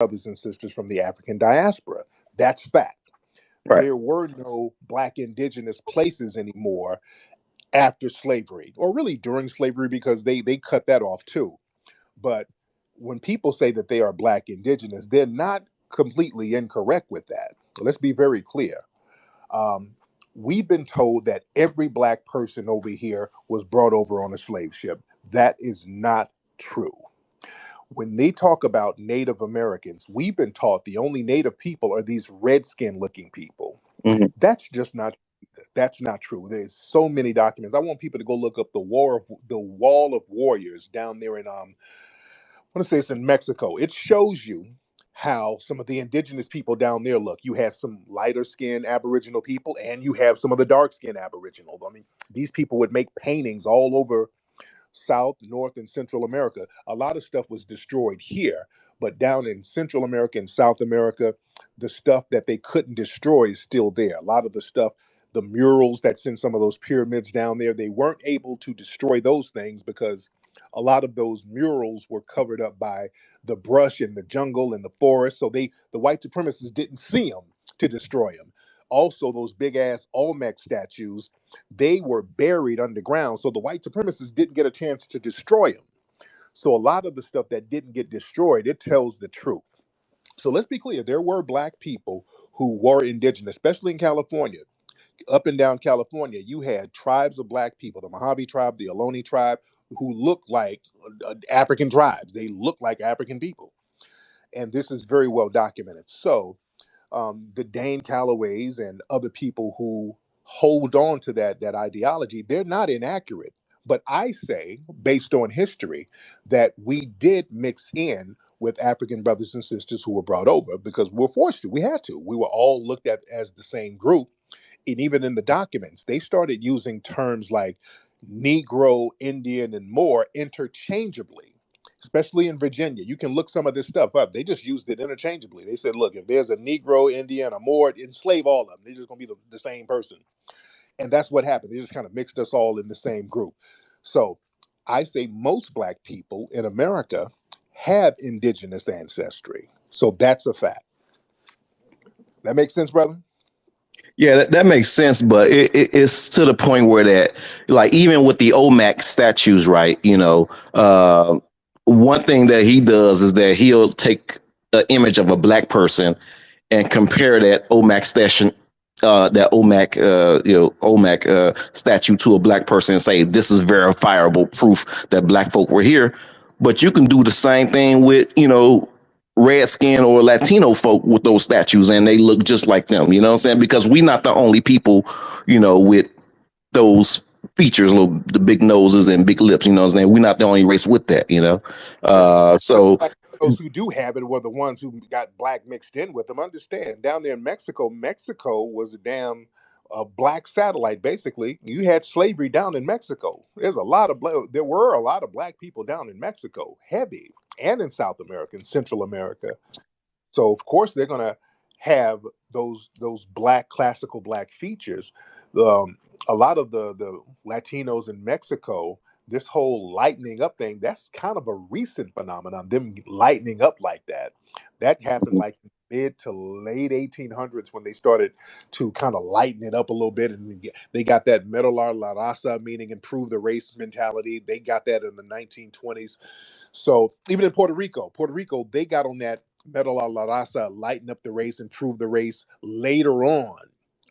brothers and sisters from the African diaspora. That's fact. Right. There were no Black indigenous places anymore after slavery, or really during slavery, because they cut that off too. But when people say that they are Black indigenous, they're not completely incorrect with that. Let's be very clear. Um, we've been told that every Black person over here was brought over on a slave ship. That is not true. When they talk about Native Americans, we've been taught the only Native people are these red-skinned looking people. Mm-hmm. That's just not. That's not true. There's so many documents. I want people to go look up the Wall of Warriors down there in I want to say it's in Mexico. It shows you how some of the indigenous people down there look. You have some lighter skinned Aboriginal people, and you have some of the dark skinned Aboriginal. I mean, these people would make paintings all over South, North, and Central America. A lot of stuff was destroyed here, but down in Central America and South America, the stuff that they couldn't destroy is still there. A lot of the stuff, the murals that's in some of those pyramids down there, they weren't able to destroy those things because a lot of those murals were covered up by the brush and the jungle and the forest. So the white supremacists didn't see them to destroy them. Also, those big ass Olmec statues, they were buried underground. So the white supremacists didn't get a chance to destroy them. So a lot of the stuff that didn't get destroyed, it tells the truth. So let's be clear. There were Black people who were indigenous, especially in California. Up and down California, you had tribes of Black people, the Mojave tribe, the Ohlone tribe, who looked like African tribes. They looked like African people. And this is very well documented. So the Dane Callaways and other people who hold on to that ideology, they're not inaccurate. But I say, based on history, that we did mix in with African brothers and sisters who were brought over because we're forced to. We had to. We were all looked at as the same group. And even in the documents, they started using terms like Negro, Indian, and Moor interchangeably, especially in Virginia. You can look some of this stuff up. They just used it interchangeably. They said, look, if there's a Negro, Indian, a Moor, enslave all of them. They're just going to be the same person. And that's what happened. They just kind of mixed us all in the same group. So I say most Black people in America have indigenous ancestry. So that's a fact. That makes sense, brother? Yeah, that makes sense, but it's to the point where that, like, even with the Olmec statues, right? One thing that he does is that he'll take an image of a Black person and compare that Olmec statue, statue to a Black person and say this is verifiable proof that Black folk were here. But you can do the same thing with Redskin or Latino folk with those statues, and they look just like them. You know what I'm saying? Because we're not the only people, with those features, the big noses and big lips. You know what I'm saying? We're not the only race with that. So those who do have it were the ones who got Black mixed in with them. Understand, down there in Mexico was a damn Black satellite. Basically, you had slavery down in Mexico. There were a lot of Black people down in Mexico, heavy, and in South America and Central America. So of course they're going to have those classical Black features. A lot of the Latinos in Mexico, this whole lightening up thing, that's kind of a recent phenomenon, them lightening up like that. That happened like mid to late 1800s when they started to kind of lighten it up a little bit. And they got that medular la raza, meaning improve the race mentality. They got that in the 1920s. So even in Puerto Rico, they got on that medular la raza, lighten up the race, improve the race later on.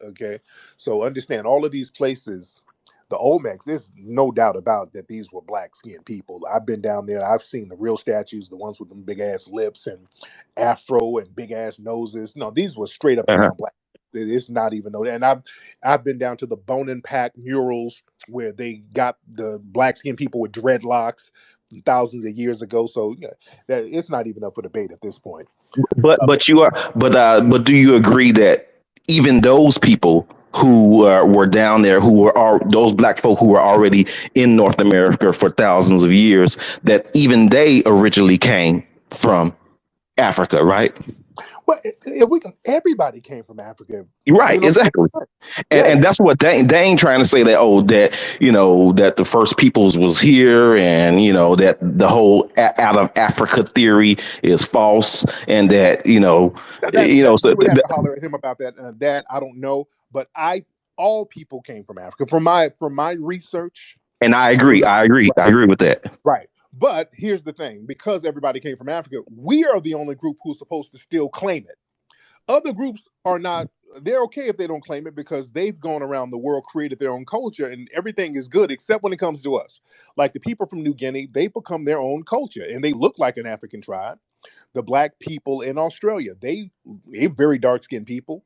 Okay. So understand all of these places, the Olmecs, there's no doubt about that these were Black skinned people. I've been down there. I've seen the real statues, the ones with them big ass lips and afro and big ass noses. No, these were straight up and down Black. It's not even no. And I've been down to the Bone and Pack murals where they got the Black skinned people with dreadlocks thousands of years ago. So that it's not even up for debate at this point. But do you agree that even those people who were down there, those Black folk who were already in North America for thousands of years, that even they originally came from Africa, right? But if we can, everybody came from Africa. Right, exactly. Yeah. And that's what they ain't trying to say that, oh, that, that the first peoples was here, and, that the whole out of Africa theory is false, and that, We so would have to holler at him about that. That I don't know, but all people came from Africa. From my research, and I agree with that. right. But here's the thing: because everybody came from Africa, we are the only group who's supposed to still claim it. Other groups are not. They're okay if they don't claim it because they've gone around the world, created their own culture, and everything is good except when it comes to us. Like the people from New Guinea, they become their own culture, and they look like an African tribe. The black people in Australia, they're very dark-skinned people,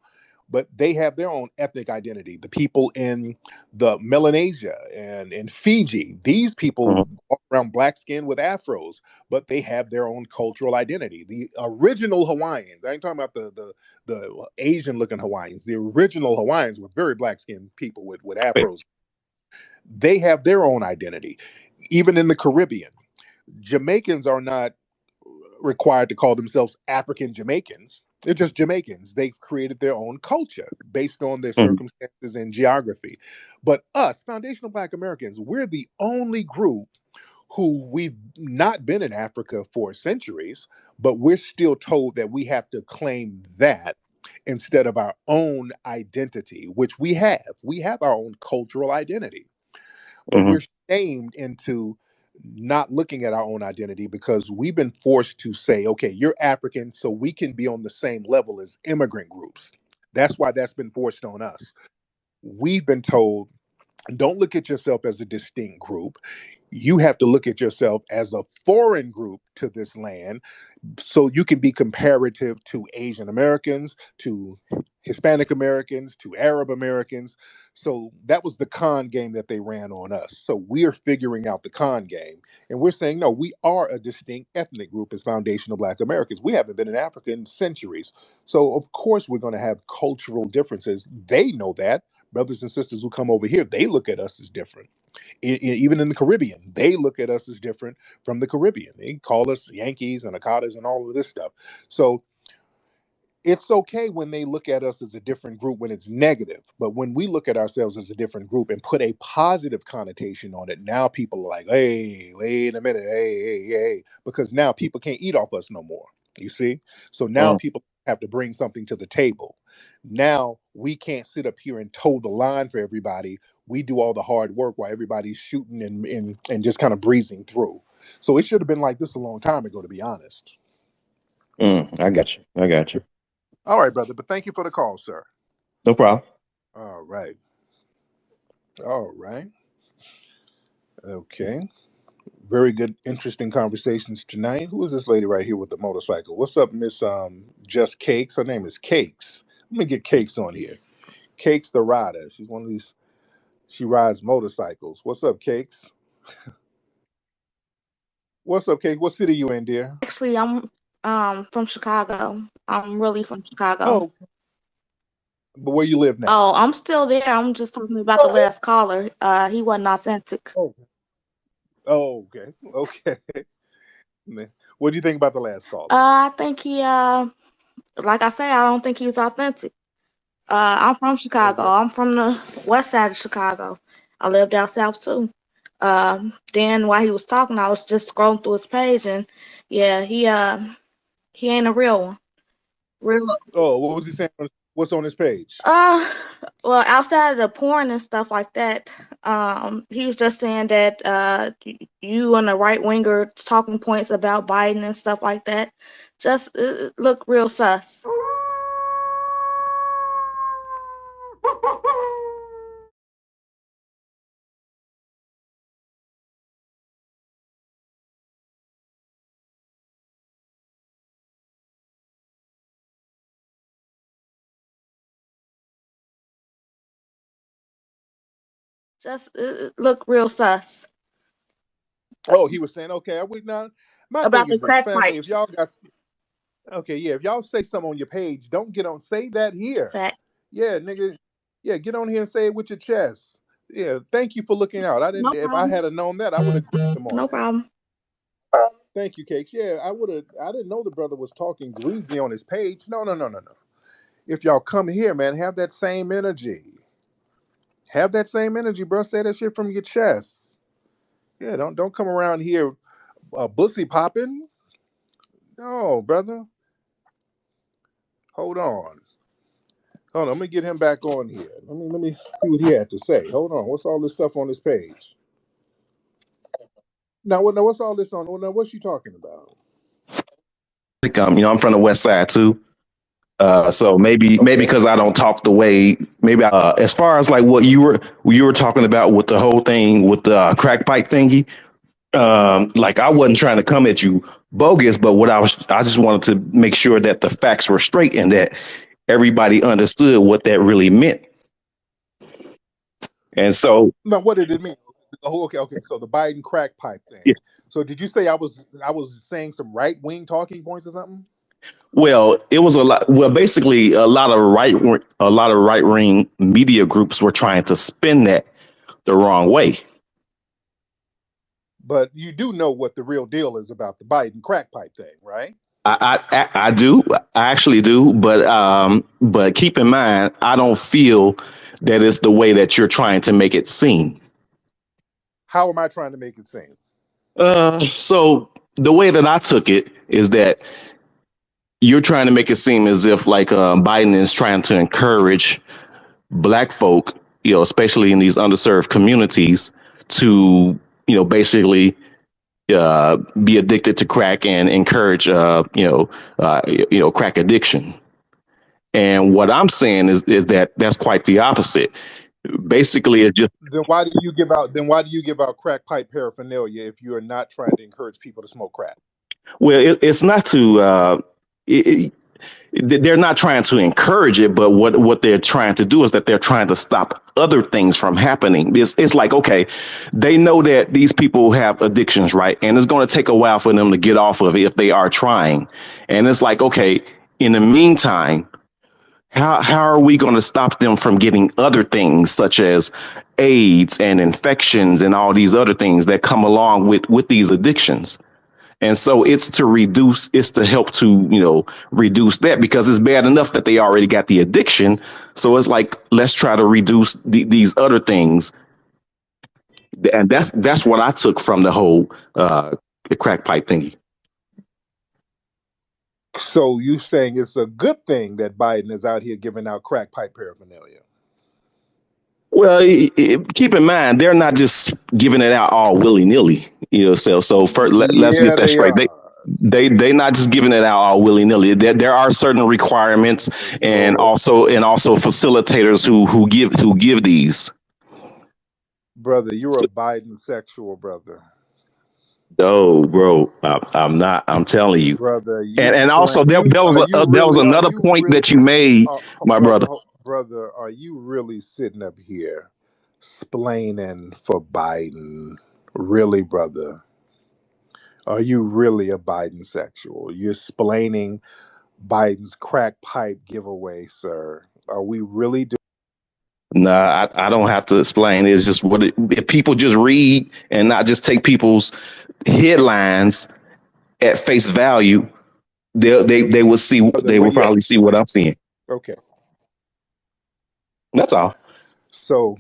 but they have their own ethnic identity. The people in the Melanesia and in Fiji, these people walk around black skin with afros, but they have their own cultural identity. The original Hawaiians, I ain't talking about the Asian looking Hawaiians. The original Hawaiians were very black skinned people with afros. They have their own identity. Even in the Caribbean, Jamaicans are not required to call themselves African Jamaicans. They're just Jamaicans. They've created their own culture based on their circumstances and geography. But us, foundational Black Americans, we're the only group who we've not been in Africa for centuries, but we're still told that we have to claim that instead of our own identity, which we have. We have our own cultural identity, but we're shamed into not looking at our own identity because we've been forced to say, okay, you're African, so we can be on the same level as immigrant groups. That's why that's been forced on us. We've been told, don't look at yourself as a distinct group. You have to look at yourself as a foreign group to this land so you can be comparative to Asian Americans, to Hispanic Americans, to Arab Americans. So that was the con game that they ran on us. So we are figuring out the con game. And we're saying, no, we are a distinct ethnic group as foundational Black Americans. We haven't been in Africa in centuries. So, of course, we're going to have cultural differences. They know that. Brothers and sisters who come over here, they look at us as different. Even in the Caribbean, they look at us as different from the Caribbean. They call us Yankees and Akatas and all of this stuff. So it's okay when they look at us as a different group when it's negative. But when we look at ourselves as a different group and put a positive connotation on it, now people are like, hey, wait a minute, hey, because now people can't eat off us no more. You see? So now people have to bring something to the table. Now we can't sit up here and toe the line for everybody. We do all the hard work while everybody's shooting and just kind of breezing through. So it should have been like this a long time ago, to be honest. I got you. All right, brother. But thank you for the call, sir. No problem. All right. Okay. Very good, interesting conversations tonight. Who is this lady right here with the motorcycle? What's up, Miss Just Cakes? Her name is Cakes. Let me get Cakes on here. Cakes the rider. She's one of these. She rides motorcycles. What's up, Cakes? What's up, Cakes? What city you in, dear? Actually, I'm from Chicago. I'm really from Chicago. Oh, but where you live now? Oh, I'm still there. I'm just talking about the last caller. He wasn't authentic. Oh, okay. What do you think about the last caller? I think he like I say, I don't think he was authentic. I'm from Chicago. I'm from the west side of Chicago. I live down south too. Then while he was talking, I was just scrolling through his page, and yeah, he ain't a real one. Oh, what was he saying? What's on his page? Well, outside of the porn and stuff like that, he was just saying that you and the right winger talking points about Biden and stuff like that just look real sus. Just look real sus. Oh, he was saying, okay, I would not. My About thing the is this, crack family. pipe. If y'all got, okay, yeah, if y'all say something on your page, don't get on. Say that here. Fact. Yeah, nigga. Yeah, get on here and say it with your chest. Yeah, thank you for looking out. I didn't. No If I problem. had known that, I would have gripped him on No it. problem. Thank you, Cakes. Yeah, I would have. I didn't know the brother was talking greasy on his page. No, no, no, no, no. If y'all come here, man, have that same energy. Have that same energy, bro. Say that shit from your chest. Yeah, don't come around here bussy popping. No, brother. Hold on. Hold on. Let me get him back on here. Let me see what he had to say. Hold on. What's all this stuff on this page? Now what's all this on? Now, what's you talking about? I'm from the West Side too. So maybe Okay. because I don't talk the way as far as like what you were talking about with the whole thing with the crack pipe thingy. Like I wasn't trying to come at you bogus, but I just wanted to make sure that the facts were straight and that everybody understood what that really meant. And so, Now, what did it mean? Oh, okay. So the Biden crack pipe yeah, thing. So did you say I was saying some right wing talking points or something? well, it was a lot. Well, basically, a lot of right wing media groups were trying to spin that the wrong way. But you do know what the real deal is about the Biden crack pipe thing, right? I do. I actually do. But keep in mind, I don't feel that it's the way that you're trying to make it seem. How am I trying to make it seem? So the way that I took it is that you're trying to make it seem as if like Biden is trying to encourage black folk, especially in these underserved communities, to basically be addicted to crack and encourage crack addiction. And what I'm saying is that that's quite the opposite. Basically, it's just Then why do you give out crack pipe paraphernalia if you are not trying to encourage people to smoke crack? well, it's not to it, they're not trying to encourage it, but what they're trying to do is that they're trying to stop other things from happening. It's like, okay, they know that these people have addictions, right? And it's going to take a while for them to get off of it if they are trying. And it's like, okay, in the meantime, how are we going to stop them from getting other things such as AIDS and infections and all these other things that come along with these addictions? And so it's to help to, reduce that because it's bad enough that they already got the addiction. So it's like, let's try to reduce these other things. And that's what I took from the whole crack pipe thingy. So you saying it's a good thing that Biden is out here giving out crack pipe paraphernalia? Well, keep in mind, they're not just giving it out all willy nilly. So first, let's get Yeah, that they straight. are. They not just giving it out all willy nilly. There are certain requirements and So, also facilitators who give these. brother, you're So, a Biden sexual, brother. oh, bro, I'm not. I'm telling you. Brother, you And also splant there you are you there was really another point that you made, my brother. brother, are you really sitting up here splaining for Biden? Really, brother? Are you really a Biden sexual? You're splaining Biden's crack pipe giveaway, sir. Are we really doing? Nah, I don't have to explain. It's just if people just read and not just take people's headlines at face value, they will see Brother, they where will you at? probably see what I'm seeing. Okay. That's all. So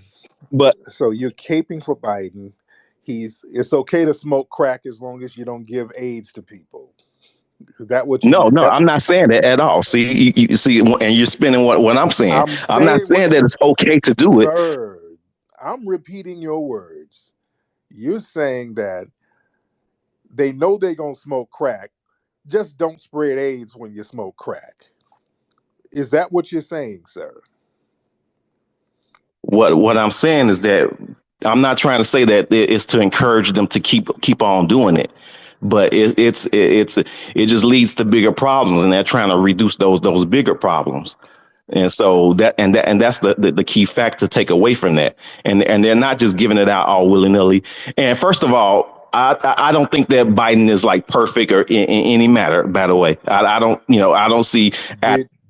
But so you're caping for Biden. It's okay to smoke crack as long as you don't give AIDS to people. Is that what you no, that I'm not saying that at all. See, you see, and you're spinning what I'm saying. I'm I'm not saying saying what that you it's okay to do it. sir. I'm repeating your words. You're saying that they know they're gonna smoke crack. Just don't spread AIDS when you smoke crack. Is that what you're saying, sir? What I'm saying is that I'm not trying to say that it's to encourage them to keep on doing it, but it just leads to bigger problems, and they're trying to reduce those bigger problems. And so that's the key fact to take away from that. And they're not just giving it out all willy nilly. And first of all, I don't think that Biden is like perfect or in any matter. By the way, I don't I don't see.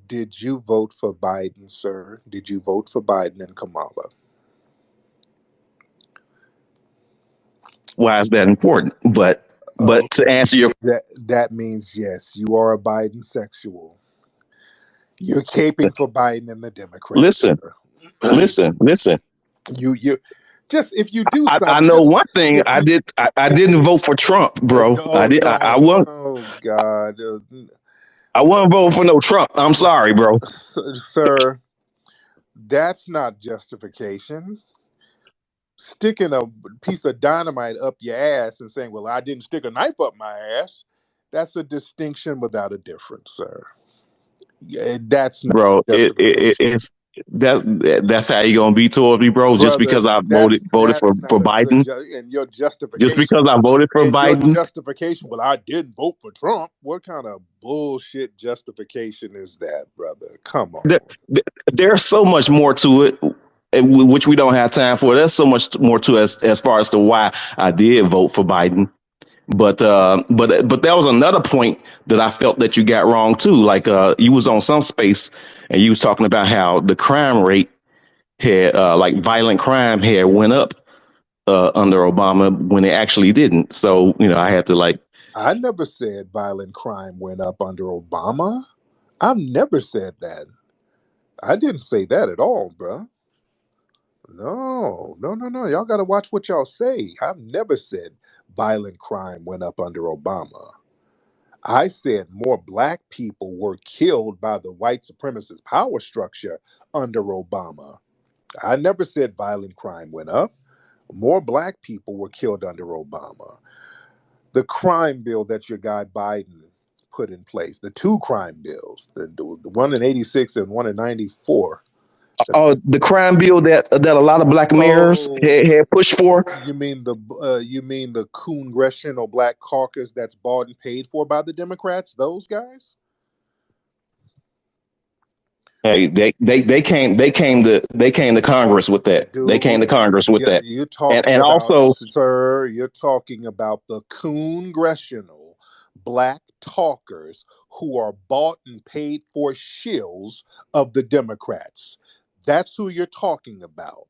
Did you vote for Biden, sir? Did you vote for Biden and Kamala? Why is that important? But But to answer your that means yes, you are a Biden sexual. You're caping for Biden and the Democrats. listen, listen. You just if you do I something, know just one thing. if you I didn't vote for Trump, bro. I oh did. I no, wasn't. oh God, I wasn't voting for no Trump. I'm sorry, bro. sir, that's not justification. Sticking a piece of dynamite up your ass and saying, "Well, I didn't stick a knife up my ass," that's a distinction without a difference, sir. Yeah, that's not Bro, justification. it's that's how you gonna be towards me, bro. Just Brother, because I voted that's for not a good Biden. and your Just because justification I voted for and your Biden. justification. Well, I didn't vote for Trump. What kind of bullshit justification is that, brother? Come on. There, there's so much more to it, which we don't have time for. There's so much more to as far as to why I did vote for Biden. But that was another point that I felt that you got wrong too. Like you was on some space and you was talking about how the crime rate had like violent crime had went up under Obama when it actually didn't. So I had to like. I never said violent crime went up under Obama. I've never said that. I didn't say that at all, bro. No. Y'all got to watch what y'all say. I've never said violent crime went up under Obama. I said more black people were killed by the white supremacist power structure under Obama. I never said violent crime went up. More black people were killed under Obama. The crime bill that your guy Biden put in place, the two crime bills, the one in 86 and one in 94. Oh, the crime bill that a lot of black mayors Oh, had pushed for. you mean the Congressional Black Caucus that's bought and paid for by the Democrats? Those guys? Hey, they came to Congress with that. They came to Dude, Congress with that, you're talking and about, also sir, you're talking about the Congressional Black Talkers who are bought and paid for shills of the Democrats. That's who you're talking about.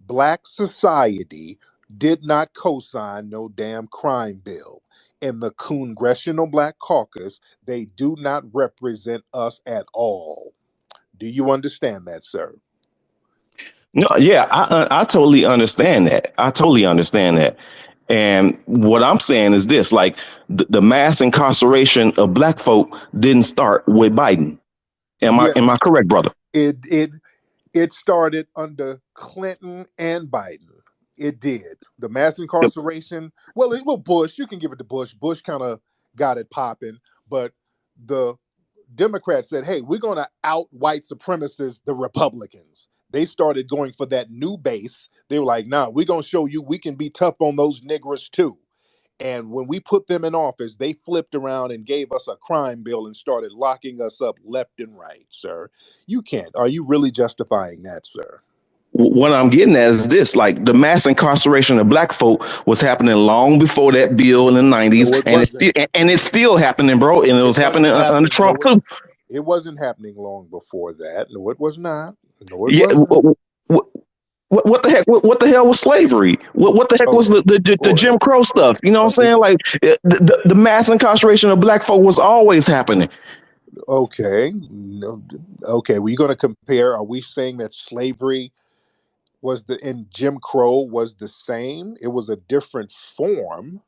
Black society did not co-sign no damn crime bill. In the Congressional Black Caucus, they do not represent us at all. Do you understand that, sir? no, yeah, I totally understand that. I totally understand that. And what I'm saying is this: like the mass incarceration of black folk didn't start with Biden. Yeah, Am I correct, brother? it it it started under Clinton and Biden. It did. The mass incarceration. Well, Bush. You can give it to Bush. Bush kind of got it popping, but the Democrats said, "Hey, we're going to out white supremacists, the Republicans." They started going for that new base. They were like, "Nah, we're going to show you we can be tough on those niggers too." And when we put them in office, they flipped around and gave us a crime bill and started locking us up left and right, sir. You can't. Are you really justifying that, sir? What I'm getting at is this: like the mass incarceration of black folk was happening long before that bill in the '90s, No, it and wasn't. it's still happening, bro. And it It was happening wasn't under happening. Trump too. It wasn't happening long before that. No, it was not. No, it Yeah. wasn't. What the heck? What the hell was slavery? What the heck was Oh, the boy. Jim Crow stuff? You know what I'm saying? Like the mass incarceration of black folk was always happening. Okay. No, okay. We're going to compare. Are we saying that slavery was in Jim Crow was the same? It was a different form.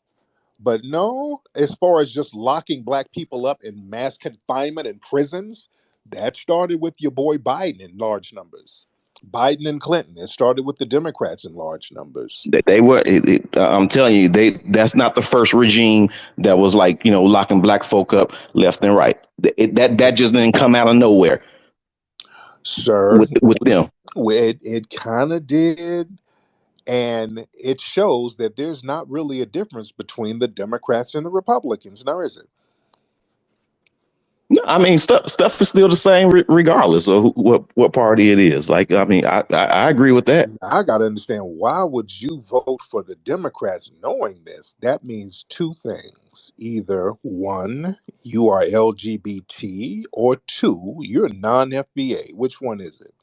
But no, as far as just locking black people up in mass confinement in prisons, that started with your boy Biden in large numbers. Biden and Clinton. It started with the Democrats in large numbers. They were. I'm telling you, that's not the first regime that was like locking black folk up left and right. That just didn't come out of nowhere Sir, with them. it kind of did. And it shows that there's not really a difference between the Democrats and the Republicans. Now, is it? No, I mean stuff is still the same regardless of what party it is. Like I mean, I agree with that. I got to understand, why would you vote for the Democrats knowing this? That means two things. Either one, you are LGBT, or two, you're non FBA. Which one is it?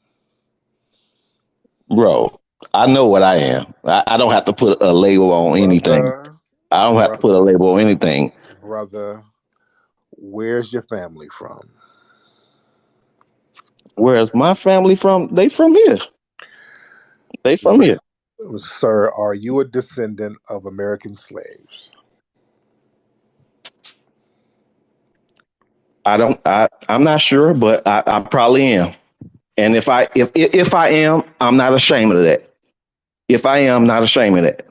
Bro, I know what I am. I don't have to put a label on anything. Brother. I don't have to put a label on anything. Brother, where's your family from? Where's my family from? They from here. They from here. Sir, are you a descendant of American slaves? I'm not sure, but I probably am. And if I am, I'm not ashamed of that. If I am, not ashamed of that.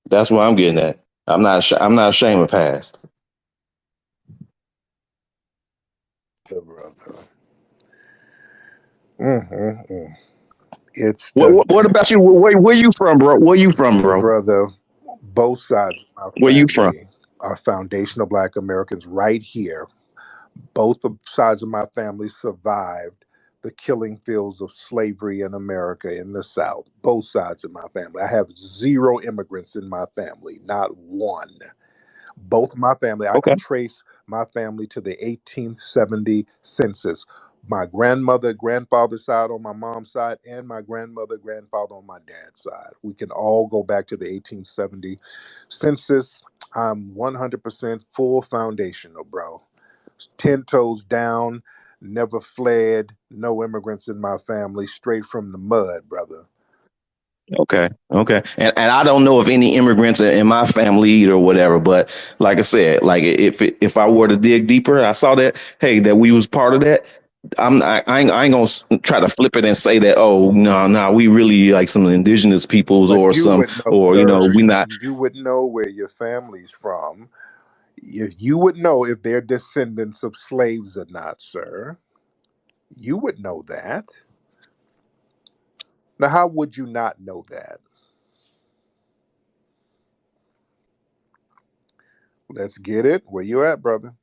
That's what I'm getting at. I'm not ashamed of past. Brother. It's what about you? Where you from, bro? Where you from, bro? Brother, both sides of my Where you from? family are foundational Black Americans right here. Both sides of my family survived the killing fields of slavery in America in the South. Both sides of my family. I have 0 immigrants in my family, not one. Both my family, I can trace my family to the 1870 census. My grandfather's side on my mom's side, and my grandfather on my dad's side. We can all go back to the 1870 census. I'm 100% full foundational, bro. 10 toes down, never fled, no immigrants in my family, straight from the mud, brother. Okay. And I don't know if any immigrants are in my family or whatever, but like I said, like if I were to dig deeper, I saw that, hey, that we was part of that. I ain't gonna try to flip it and say that, oh no, we really like some indigenous peoples But or you some, would know, or sir, we not. you would know where your family's from. If you would know if they're descendants of slaves or not, sir. You would know that. Now, how would you not know that? Let's get it. Where you at, brother?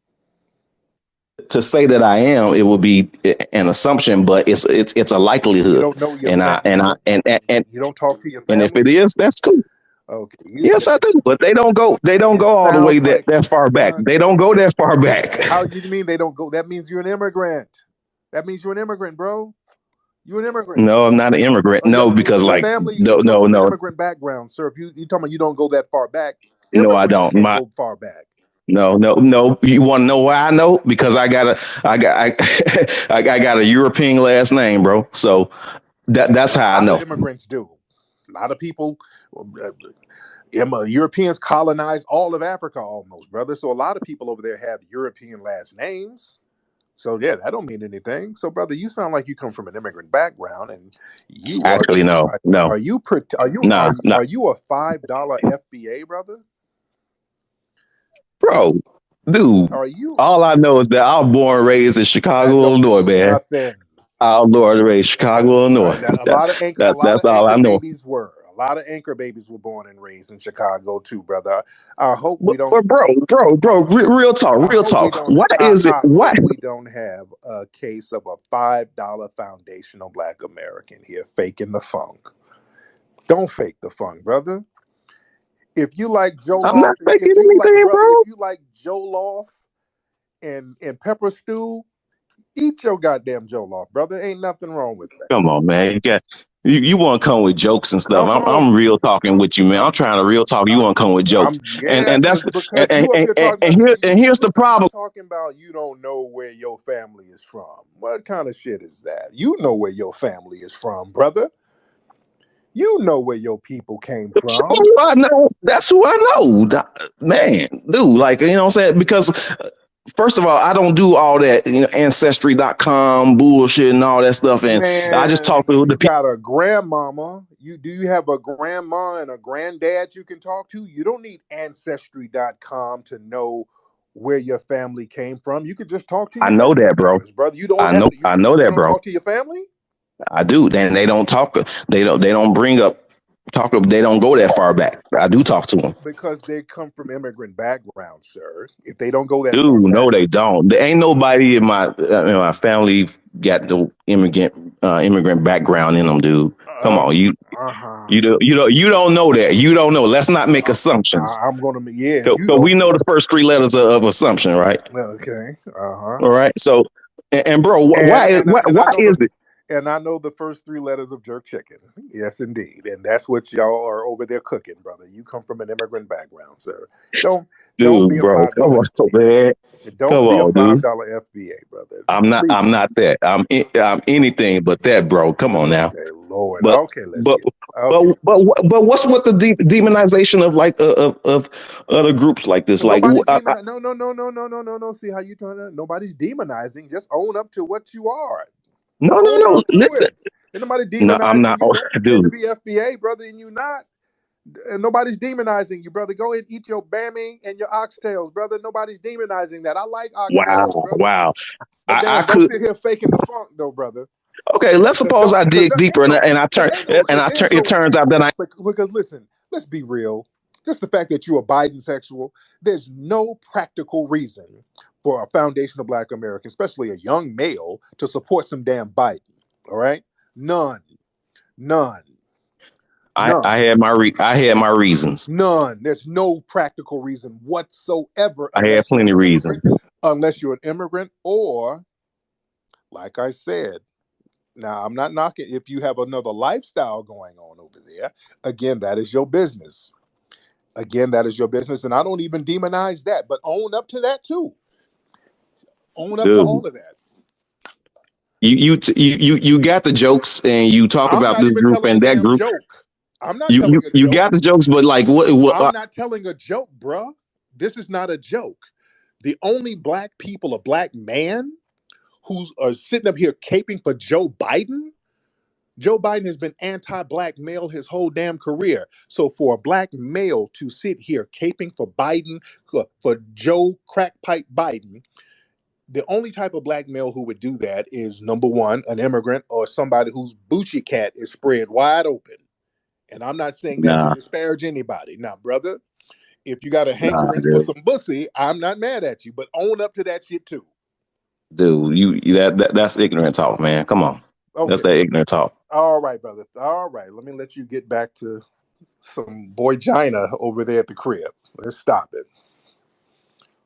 To say that I am, it would be an assumption, but it's a likelihood. You don't know your and you don't talk to your and if family. it is, that's cool. Okay. Yes, I do, but they don't go all the way that far back. They don't go that far back. How do you mean they don't go? That means you're an immigrant. That means you're an immigrant, bro. You're an immigrant. No, I'm not an immigrant. Oh, No, because your like family, you come from an no, immigrant background, sir. If you talking about you don't go that far back, no, I immigrants don't. can't go far back. No. You want to know why I know? Because I got I got a European last name, bro. So that's how I know. A lot of immigrants do. A lot of people, Europeans colonized all of Africa almost, brother. So a lot of people over there have European last names. So yeah, that don't mean anything. So brother, you sound like you come from an immigrant background, and you actually no. Are you a $5 FBA, brother? Bro, dude. Are you? All I know is that I was born and raised in Chicago, Illinois, man. Nothing. I was born and raised Chicago, Illinois. A lot of anchor babies were. A lot of anchor babies were born and raised in Chicago too, brother. I hope we don't. But bro, real talk. Why is it? Why we don't have a case of a $5 foundational Black American here faking the funk? Don't fake the funk, brother. If you like Jollof, if you like Jollof and pepper stew, eat your goddamn Jollof, brother. Ain't nothing wrong with that. Come on, man. You want to come with jokes and stuff. I'm real talking with you, man. I'm trying to real talk. You want to come with jokes, and that's because here's the problem. Talking about you don't know where your family is from. What kind of shit is that? You know where your family is from, brother. You know where your people came from. I know. That's who I know, man, dude. Like, you know what I'm saying? Because first of all, I don't do all that, Ancestry.com bullshit and all that stuff. And man, I just talk to the people. You got a grandmama. Do you have a grandma and a granddad you can talk to? You don't need Ancestry.com to know where your family came from. You could just talk to your family that, bro. Brother, you don't I know that, bro. Talk to your family? I do. And they don't talk. They don't bring up. They don't go that far back. I do talk to them because they come from immigrant backgrounds, sir. If they don't go that far back, no, they don't. There ain't nobody in my family got the immigrant background in them, dude. Come on, you don't know that. You don't know. Let's not make assumptions. I'm gonna So we know the first 3 letters of assumption, right? Okay. All right. So and bro, why is it? And I know the first 3 letters of jerk chicken. Yes, indeed. And that's what y'all are over there cooking, brother. You come from an immigrant background, sir. Don't be Dude, a bro, come $5 on, FBA. man. Come Don't be a on, dude. $5 FBA, brother. I'm not. I'm Please. not that. I'm anything but that, bro. Come on now. Okay, Lord. But Okay, let's but get okay. but what's with the demonization of like of other groups like this? Like Nobody's demonizing. No. See how you trying to? Nobody's demonizing. Just own up to what you are. Own no. up to Listen, it. Ain't nobody no, I'm demonizing not, you. Don't pretend to dude. be FBA, brother, and you not. And nobody's demonizing you, brother. Go ahead and eat your bammy and your oxtails, brother. Nobody's demonizing that. I like oxtails, Wow, brother. wow. But I damn, don't could. sit here faking the funk, though, brother. Okay, let's Cause suppose don't, I cause dig there deeper ain't no, and I cause turn ain't no, and cause there's it no. turns out that I Because listen, let's be real. Just the fact that you're a Biden sexual, there's no practical reason for a foundational Black American, especially a young male, to support some damn Biden. All right, none, none, I none. had my reasons. None. There's no practical reason whatsoever I had unless you're plenty an of reasons. immigrant, or, like I said, now I'm not knocking if you have another lifestyle going on over there. Again, that is your business. Again, that is your business, and I don't even demonize that, but own up to that too. Own up to Dude, all of that. you got the jokes and you talk I'm about not this even group telling a and that damn group. joke. I'm not telling a You joke. got the jokes, but like what I'm not telling a joke, bruh. This is not a joke. The only Black people, a Black man, who's are sitting up here caping for Joe Biden. Joe Biden has been anti-Black male his whole damn career. So for a Black male to sit here caping for Biden, for Joe Crackpipe Biden, the only type of Black male who would do that is number one, an immigrant or somebody whose Bucci cat is spread wide open. And I'm not saying that to nah disparage anybody. Now, brother, if you got a nah hankering for dude. some pussy, I'm not mad at you, but own up to that shit too. Dude, that's ignorant talk, man. Come on. That's Okay. that ignorant talk. All right, brother. All right. Let me let you get back to some boy Gina over there at the crib. Let's stop it.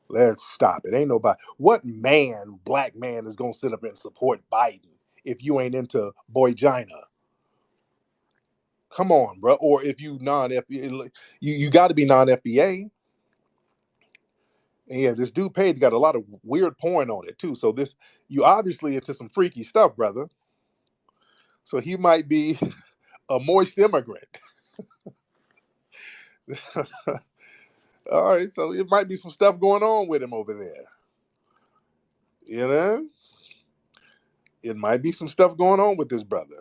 Let's stop it. Ain't nobody. What man, Black man, is gonna sit up and support Biden if you ain't into boy Gina? Come on, bro. Or if you non-FBA, you got to be non-FBA. And yeah, this dude Page got a lot of weird porn on it too. So this, you obviously into some freaky stuff, brother. So he might be a moist immigrant. All right, so it might be some stuff going on with him over there. You know, it might be some stuff going on with this brother.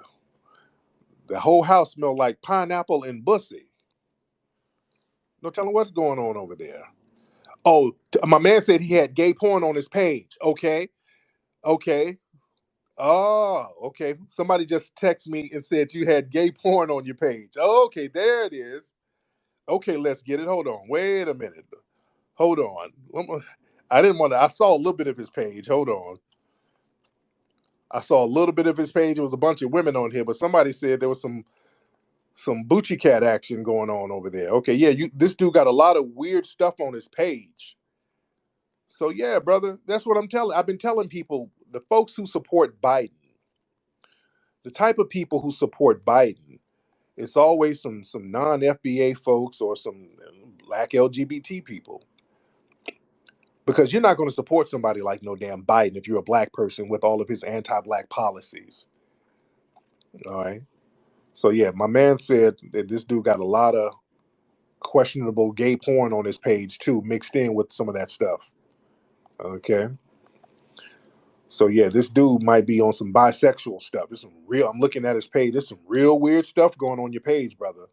The whole house smelled like pineapple and bussy. No telling what's going on over there. Oh, my man said he had gay porn on his page. Okay, okay. Oh, okay. Somebody just texted me and said you had gay porn on your page. Okay, there it is. Okay, let's get it. Hold on. Wait a minute. Hold on. I didn't want to. I saw a little bit of his page. Hold on. I saw a little bit of his page. It was a bunch of women on here, but somebody said there was some Bucci cat action going on over there. Okay, yeah, this dude got a lot of weird stuff on his page. So yeah, brother, that's what I'm telling. I've been telling people, the folks who support Biden, the type of people who support Biden, it's always some non-FBA folks or some Black LGBT people. Because you're not going to support somebody like no damn Biden if you're a Black person with all of his anti-Black policies. All right. So yeah, my man said that this dude got a lot of questionable gay porn on his page too, mixed in with some of that stuff. Okay. So yeah, this dude might be on some bisexual stuff. There's some real. I'm looking at his page. There's some real weird stuff going on your page, brother.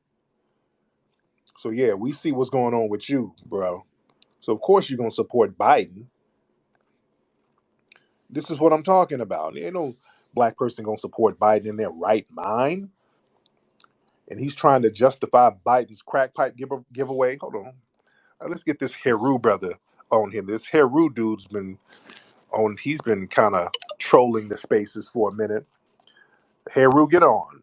So yeah, we see what's going on with you, bro. So of course you're gonna support Biden. This is what I'm talking about. Ain't no Black person gonna support Biden in their right mind. And he's trying to justify Biden's crack pipe giveaway. Hold on. Let's get this Heru brother on him. This Heru dude's been on. He's been kind of trolling the spaces for a minute. Heru, get on.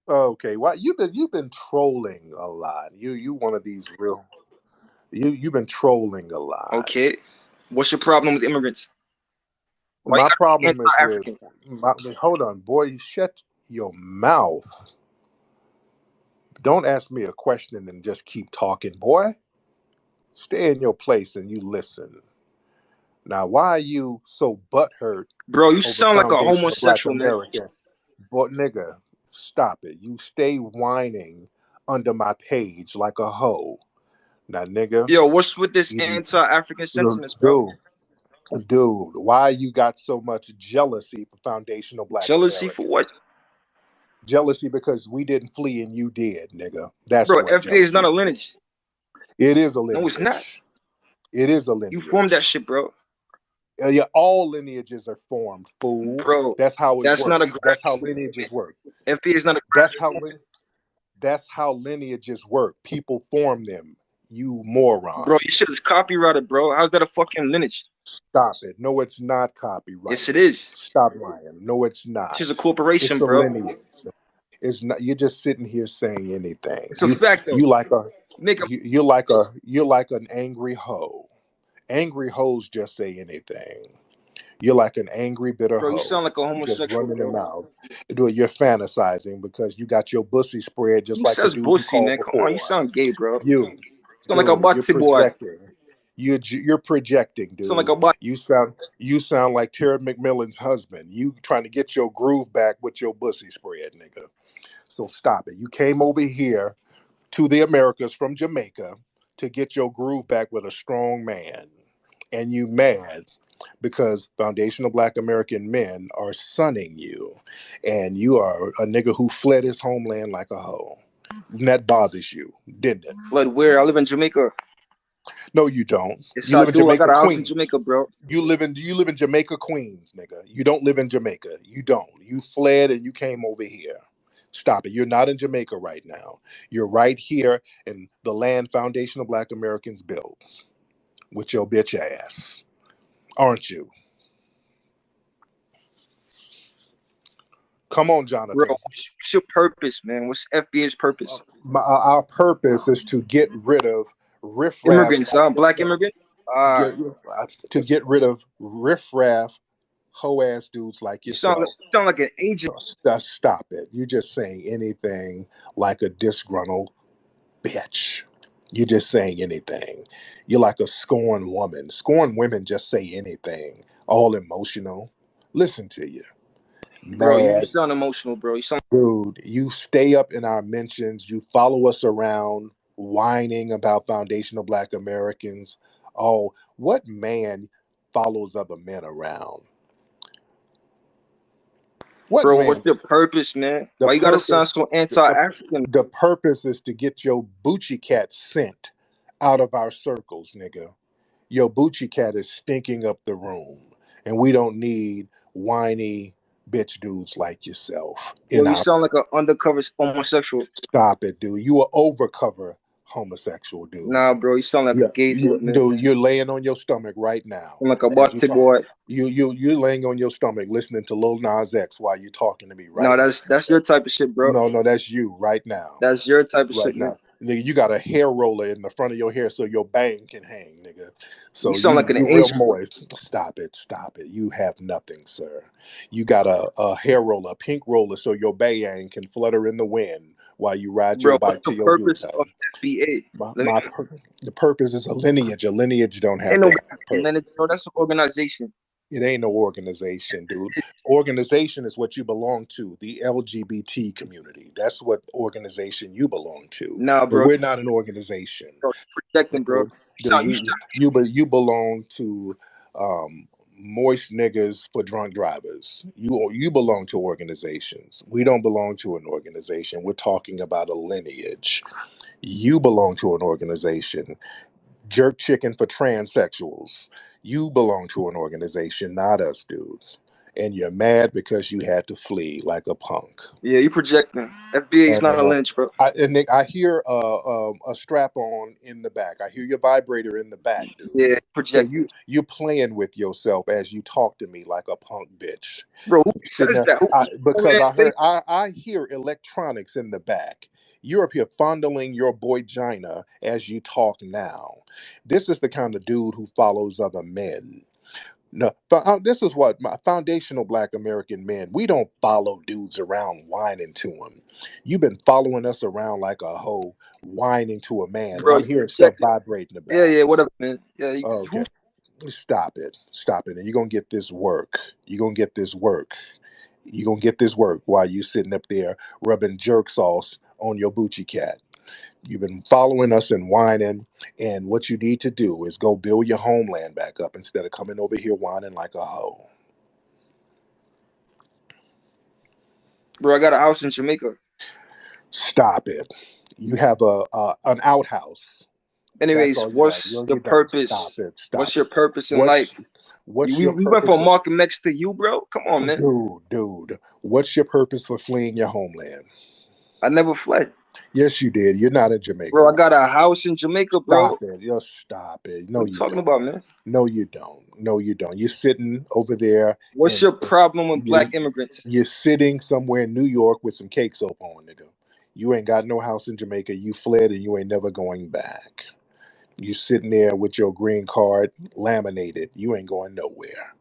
Okay, why you've been trolling a lot. You one of these real. You've been trolling a lot. Okay. What's your problem with immigrants? Why you My gotta be problem is with anti-African? hold on, boy, shut your mouth. Don't ask me a question and just keep talking, boy. Stay in your place and you listen. Now, why are you so butthurt Bro, you over sound like a Foundation of Black homosexual, man. America? But nigga, stop it. You stay whining under my page like a hoe. Now, nigga, Yo, what's with this you, anti-African sentiments, bro? dude, why you got so much jealousy for Foundational Black Jealousy for Americans? what? Jealousy because we didn't flee and you did, nigga. That's Bro, what FBA is not jealousy a is. lineage. It is a No, it's not. lineage. It is a You formed that lineage. shit, bro. Yeah, all lineages are formed, fool. Bro, That's how it that's not a works. That's how graduate. lineages work. FBA is not a That's graduate. that's how lineages work. People form them. You moron. Bro, your shit is copyrighted, bro. How's that a fucking lineage? Stop it. No, it's not copyrighted. Yes, it is. Stop lying. No, it's not. She's a corporation, It's a bro. lineage. It's not. You're just sitting here saying anything. It's a fact, though. You like a Make a you're like an angry hoe. Angry hoes just say anything. You're like an angry, bitter bro. You hoe. sound like a Just homosexual, running bro. them out. You're fantasizing because you got your bussy spread just Who like the says dude you bussy, called man? Come before. on, you sound gay, bro. You, sound like a you're bati boy. projecting. You're projecting, dude. Sound like a bati. You sound like Terry McMillan's husband. You trying to get your groove back with your bussy spread, nigga. So stop it. You came over here to the Americas from Jamaica to get your groove back with a strong man. And you mad because foundational Black American men are sunning you. And you are a nigga who fled his homeland like a hoe. And that bothers you, didn't it? Fled where? I live in Jamaica. No, you don't. Yes, You I live in do. I Jamaica, got a house in Queens. Jamaica, bro. You live in Jamaica, Queens, nigga. You don't live in Jamaica. You don't. You fled and you came over here. Stop it. You're not in Jamaica right now. You're right here in the land foundational Black Americans built with your bitch ass. Aren't you? Come on, Jonathan. Bro, what's your purpose, man? What's FBA's purpose? Our purpose is to get rid of riffraff. Immigrants, Black immigrant? To get rid of riffraff, hoe ass dudes like You yourself. sound like an agent. Stop it. You're just saying anything like a disgruntled bitch. You're just saying anything. You're like a scorned woman. Scorned women just say anything, all emotional. Listen to you. Bro, you Mad. sound emotional, bro. You sound Dude, you stay up in our mentions. You follow us around whining about foundational Black Americans. Oh, what man follows other men around? What bro, man? what's your purpose, man? Why you gotta sound so anti-African? The purpose is to get your Bucci cat sent out of our circles, nigga. Your Bucci cat is stinking up the room, and we don't need whiny bitch dudes like yourself. Bro, you sound like an undercover homosexual. Stop it, dude. You are overcover homosexual, dude. Nah, bro, you sound like a gay dude, man. Dude, you're laying on your stomach right now. I'm like a bati boy. You're laying on your stomach listening to Lil Nas X while you're talking to me right now. now. That's your type of shit, bro. No, that's you right now. That's your type of right shit, now. man. Nigga, you got a hair roller in the front of your hair so your bang can hang, nigga. So you sound like an you're angel. real moist. Stop it. You have nothing, sir. You got a hair roller, a pink roller, so your bang can flutter in the wind while you ride your bike to your purpose of FBA? The purpose is a lineage. A lineage don't have lineage, bro. That's an organization. It ain't no organization, dude. Organization is what you belong to, the LGBT community. That's what organization you belong to. Nah, bro. But we're not an organization. Bro, protecting, bro. You belong to moist niggas for drunk drivers. You belong to organizations. We don't belong to an organization. We're talking about a lineage. You belong to an organization. Jerk chicken for transsexuals. You belong to an organization, not us, dude. And you're mad because you had to flee like a punk. Yeah, you projecting. FBA is not a lynch, bro. I hear a strap on in the back. I hear your vibrator in the back, dude. Yeah, projecting. So you're playing with yourself as you talk to me like a punk bitch. Bro, who says that? Because I hear electronics in the back. You're up here fondling your boy-gina as you talk now. This is the kind of dude who follows other men. No, this is what my foundational Black American men. We don't follow dudes around whining to them. You've been following us around like a hoe, whining to a man, and Bro, I'm hearing stuff vibrating in the back. yeah, whatever, man. Yeah, Okay, stop it, and you're gonna get this work. You're gonna get this work. You're gonna get this work while you sitting up there rubbing jerk sauce on your Bucci cat. You've been following us and whining, and what you need to do is go build your homeland back up instead of coming over here whining like a hoe. bro, I got a house in Jamaica. Stop it. You have an outhouse. That's Anyways, all you got. what's You're your done. purpose? Stop it. What's Stop your it. purpose in What's life? what's We your went purpose from Malcolm X to you, bro. Come on, man. dude, what's your purpose for fleeing your homeland? I never fled. Yes, you did. You're not in Jamaica Bro, I right got a house in Jamaica, bro. Stop it. Just stop it. What No, are you you talking don't. about, man? No, you don't. No, you don't. You're sitting over there What's and your problem with you, black immigrants? you're sitting somewhere in New York with some cake soap on, nigga. You ain't got no house in Jamaica. You fled and you ain't never going back. You sitting there with your green card laminated. You ain't going nowhere.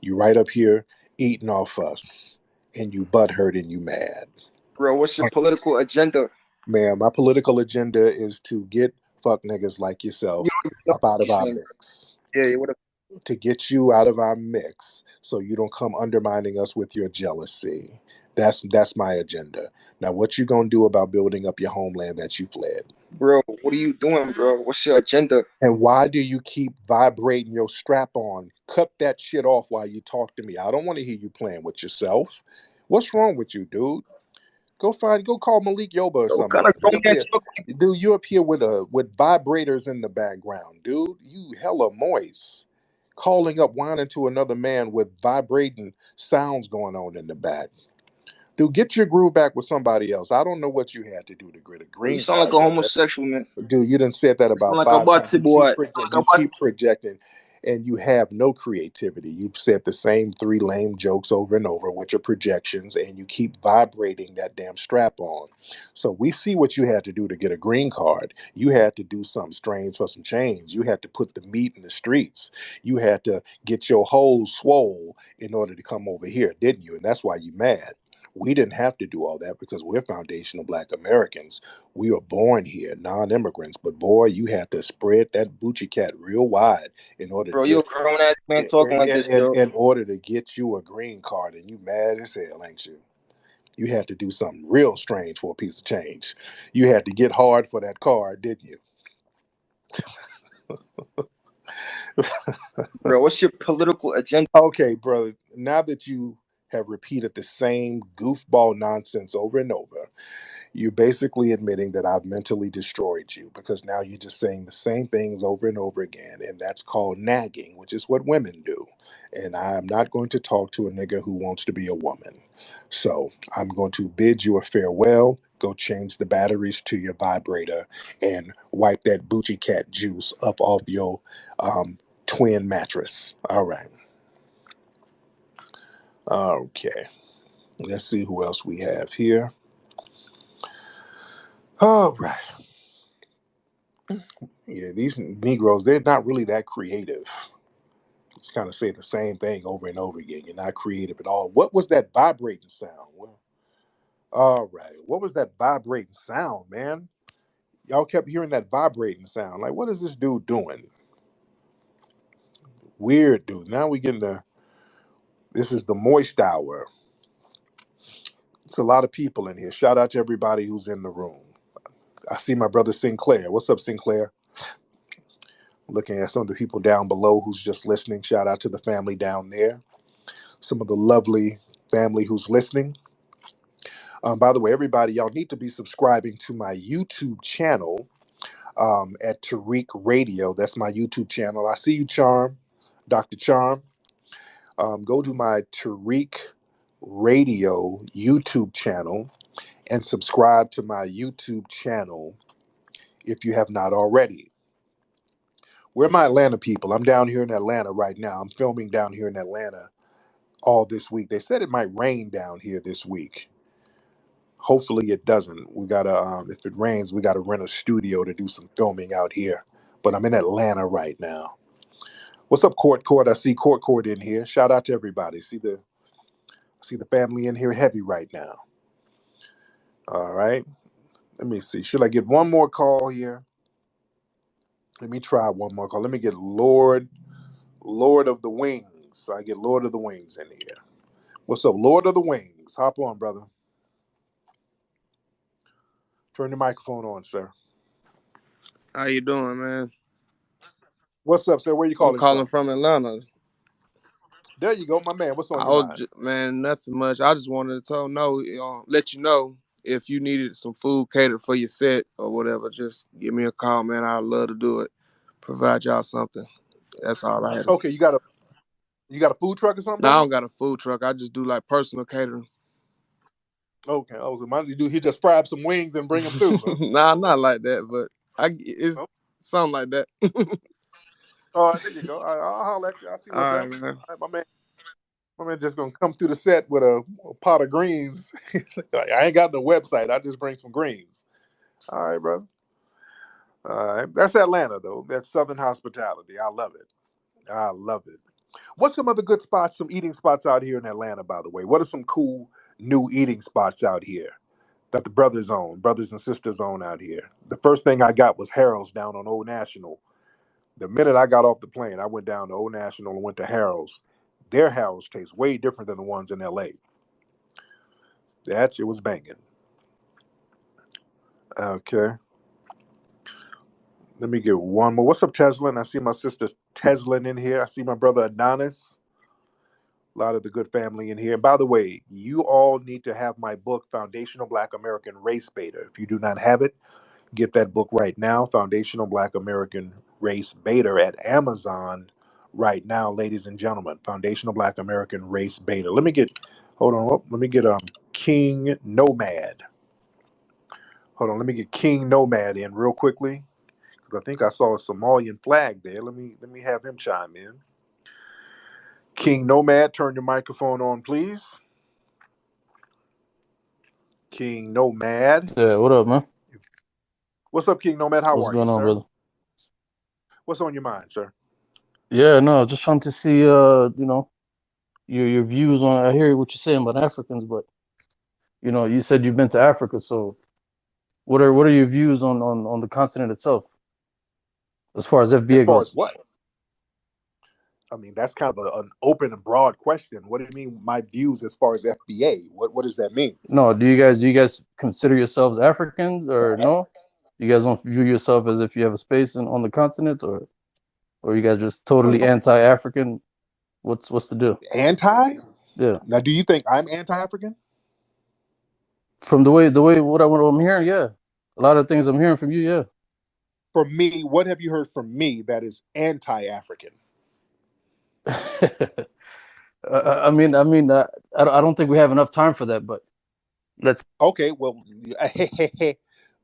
You right up here eating off us, and you butthurt and you mad. Bro, what's your political agenda? Man, my political agenda is to get fuck niggas like You yourself don't even know up out of these our things. mix. Yeah, whatever. To get you out of our mix so you don't come undermining us with your jealousy. That's my agenda. Now what you gonna do about building up your homeland that you fled? Bro, what are you doing, bro? What's your agenda? And why do you keep vibrating your strap on? Cut that shit off while you talk to me. I don't want to hear you playing with yourself. What's wrong with you, dude? Go call Malik Yoba or Bro, what kind somebody. of You grown up man here, talk? dude, you up here with vibrators in the background, dude. You hella moist. Calling up whining to another man with vibrating sounds going on in the back. Dude, get your groove back with somebody else. I don't know what you had to do to get a Bro, you green sound like card, a nigga. homosexual, man. Dude, you done said that You sound about like a 5 times. bati boy. You sound You like a keep projecting, and you have no creativity. You've said the same 3 lame jokes over and over with your projections, and you keep vibrating that damn strap on. So we see what you had to do to get a green card. You had to do something strange for some change. You had to put the meat in the streets. You had to get your holes swole in order to come over here, didn't you? And that's why you mad. We didn't have to do all that because we're foundational Black Americans. We were born here, non-immigrants, but boy, you had to spread that Bucci cat real wide in order to bro. You a get grown ass man talking like this, bro. in order to get you a green card, and you mad as hell, ain't you? You had to do something real strange for a piece of change. You had to get hard for that card, didn't you? Bro, what's your political agenda? Okay, brother. Now that you have repeated the same goofball nonsense over and over, you're basically admitting that I've mentally destroyed you because now you're just saying the same things over and over again. And that's called nagging, which is what women do. And I'm not going to talk to a nigga who wants to be a woman. So I'm going to bid you a farewell. Go change the batteries to your vibrator and wipe that Bucci cat juice up off your twin mattress. All right. Okay. Let's see who else we have here. All right. Yeah, these Negroes, they're not really that creative. It's kind of saying the same thing over and over again. You're not creative at all. What was that vibrating sound? Well, all right. What was that vibrating sound, man? Y'all kept hearing that vibrating sound. Like, what is this dude doing? Weird dude. Now we getting this is the moist hour. It's a lot of people in here. Shout out to everybody who's in the room. I see my brother Sinclair. What's up, Sinclair? Looking at some of the people down below who's just listening. Shout out to the family down there. Some of the lovely family who's listening. By the way, everybody, y'all need to be subscribing to my YouTube channel at Tariq Radio. That's my YouTube channel. I see you, Charm, Dr. Charm. Go to my Tariq Radio YouTube channel and subscribe to my YouTube channel if you have not already. Where are my Atlanta people? I'm down here in Atlanta right now. I'm filming down here in Atlanta all this week. They said it might rain down here this week. Hopefully it doesn't. We gotta if it rains, we gotta rent a studio to do some filming out here. But I'm in Atlanta right now. What's up, Court? I see Court in here. Shout out to everybody. See the family in here heavy right now. All right. Let me see. Should I get one more call here? Let me try one more call. Let me get Lord of the Wings. I get Lord of the Wings in here. What's up, Lord of the Wings? Hop on, brother. Turn the microphone on, sir. How you doing, man? What's up, sir? Where you I'm calling calling from? from Atlanta. There you go, my man. What's on your mind? Man, nothing much. I just wanted to let you know if you needed some food catered for your set or whatever, just give me a call, man. I'd love to do it. Provide y'all something. That's all I had. Okay, you got a food truck or something? No, I don't got a food truck. I just do like personal catering. Okay, I was reminded you he just fry up some wings and bring them through. Huh? Nah, not like that, but it's something like that. There you go. I'll holler at you. I'll see what's up. Right, man. All right, my man just gonna come through the set with a pot of greens. I ain't got no website. I just bring some greens. All right, brother. All right. That's Atlanta, though. That's Southern hospitality. I love it. I love it. What's some other good spots, some eating spots out here in Atlanta, by the way? What are some cool new eating spots out here that the brothers and sisters own out here? The first thing I got was Harold's down on Old National. The minute I got off the plane, I went down to Old National and went to Harold's. Their Harold's taste way different than the ones in LA. That shit was banging. Okay. Let me get one more. What's up, Teslin? I see my sister Teslin in here. I see my brother Adonis. A lot of the good family in here. By the way, you all need to have my book, Foundational Black American Race Beta. If you do not have it, get that book right now, Foundational Black American Race Beta, at Amazon right now, ladies and gentlemen. Foundational Black American Race Beta. Let me get King Nomad. Hold on, let me get King Nomad in real quickly, because I think I saw a Somalian flag there. Let me have him chime in. King Nomad, turn your microphone on, please. King Nomad. Yeah, what up, man? What's up, King Nomad? How What's are you, going on, sir? brother? What's on your mind, sir? Yeah, no, just trying to see, your views on. I hear what you're saying about Africans, but you said you've been to Africa, so what are your views on the continent itself, as far as As FBA far as goes? what? I mean, that's kind of an open and broad question. What do you mean, my views as far as FBA? What does that mean? No, do you guys consider yourselves Africans, or no? You guys don't view yourself as if you have a space on the continent, or you guys just totally anti-African? What's the deal? Anti? Yeah, Now, do you think I'm anti-African? from the way what I'm hearing, yeah, a lot of things I'm hearing from you, yeah. From me, what have you heard from me that is anti-African? I don't think we have enough time for that, but let's. Okay, well,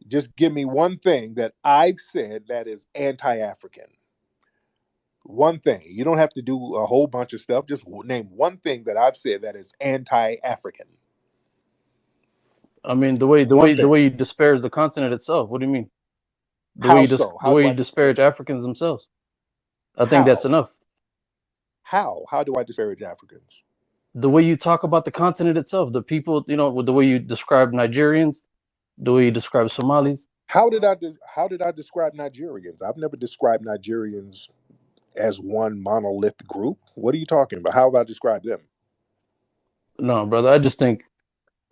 just give me one thing that I've said that is anti-African. One thing. You don't have to do a whole bunch of stuff. Just name one thing that I've said that is anti-African. I mean, the way the One way the thing. way you disparage the continent itself. What do you mean? How so? The How way do you I disparage? disparage Africans themselves. I think that's How? enough. How do I disparage Africans? The way you talk about the continent itself, the people, with the way you describe Nigerians, the way you describe Somalis. How did I describe Nigerians? I've never described Nigerians as one monolith group. What are you talking about? How have I described them? No, brother. I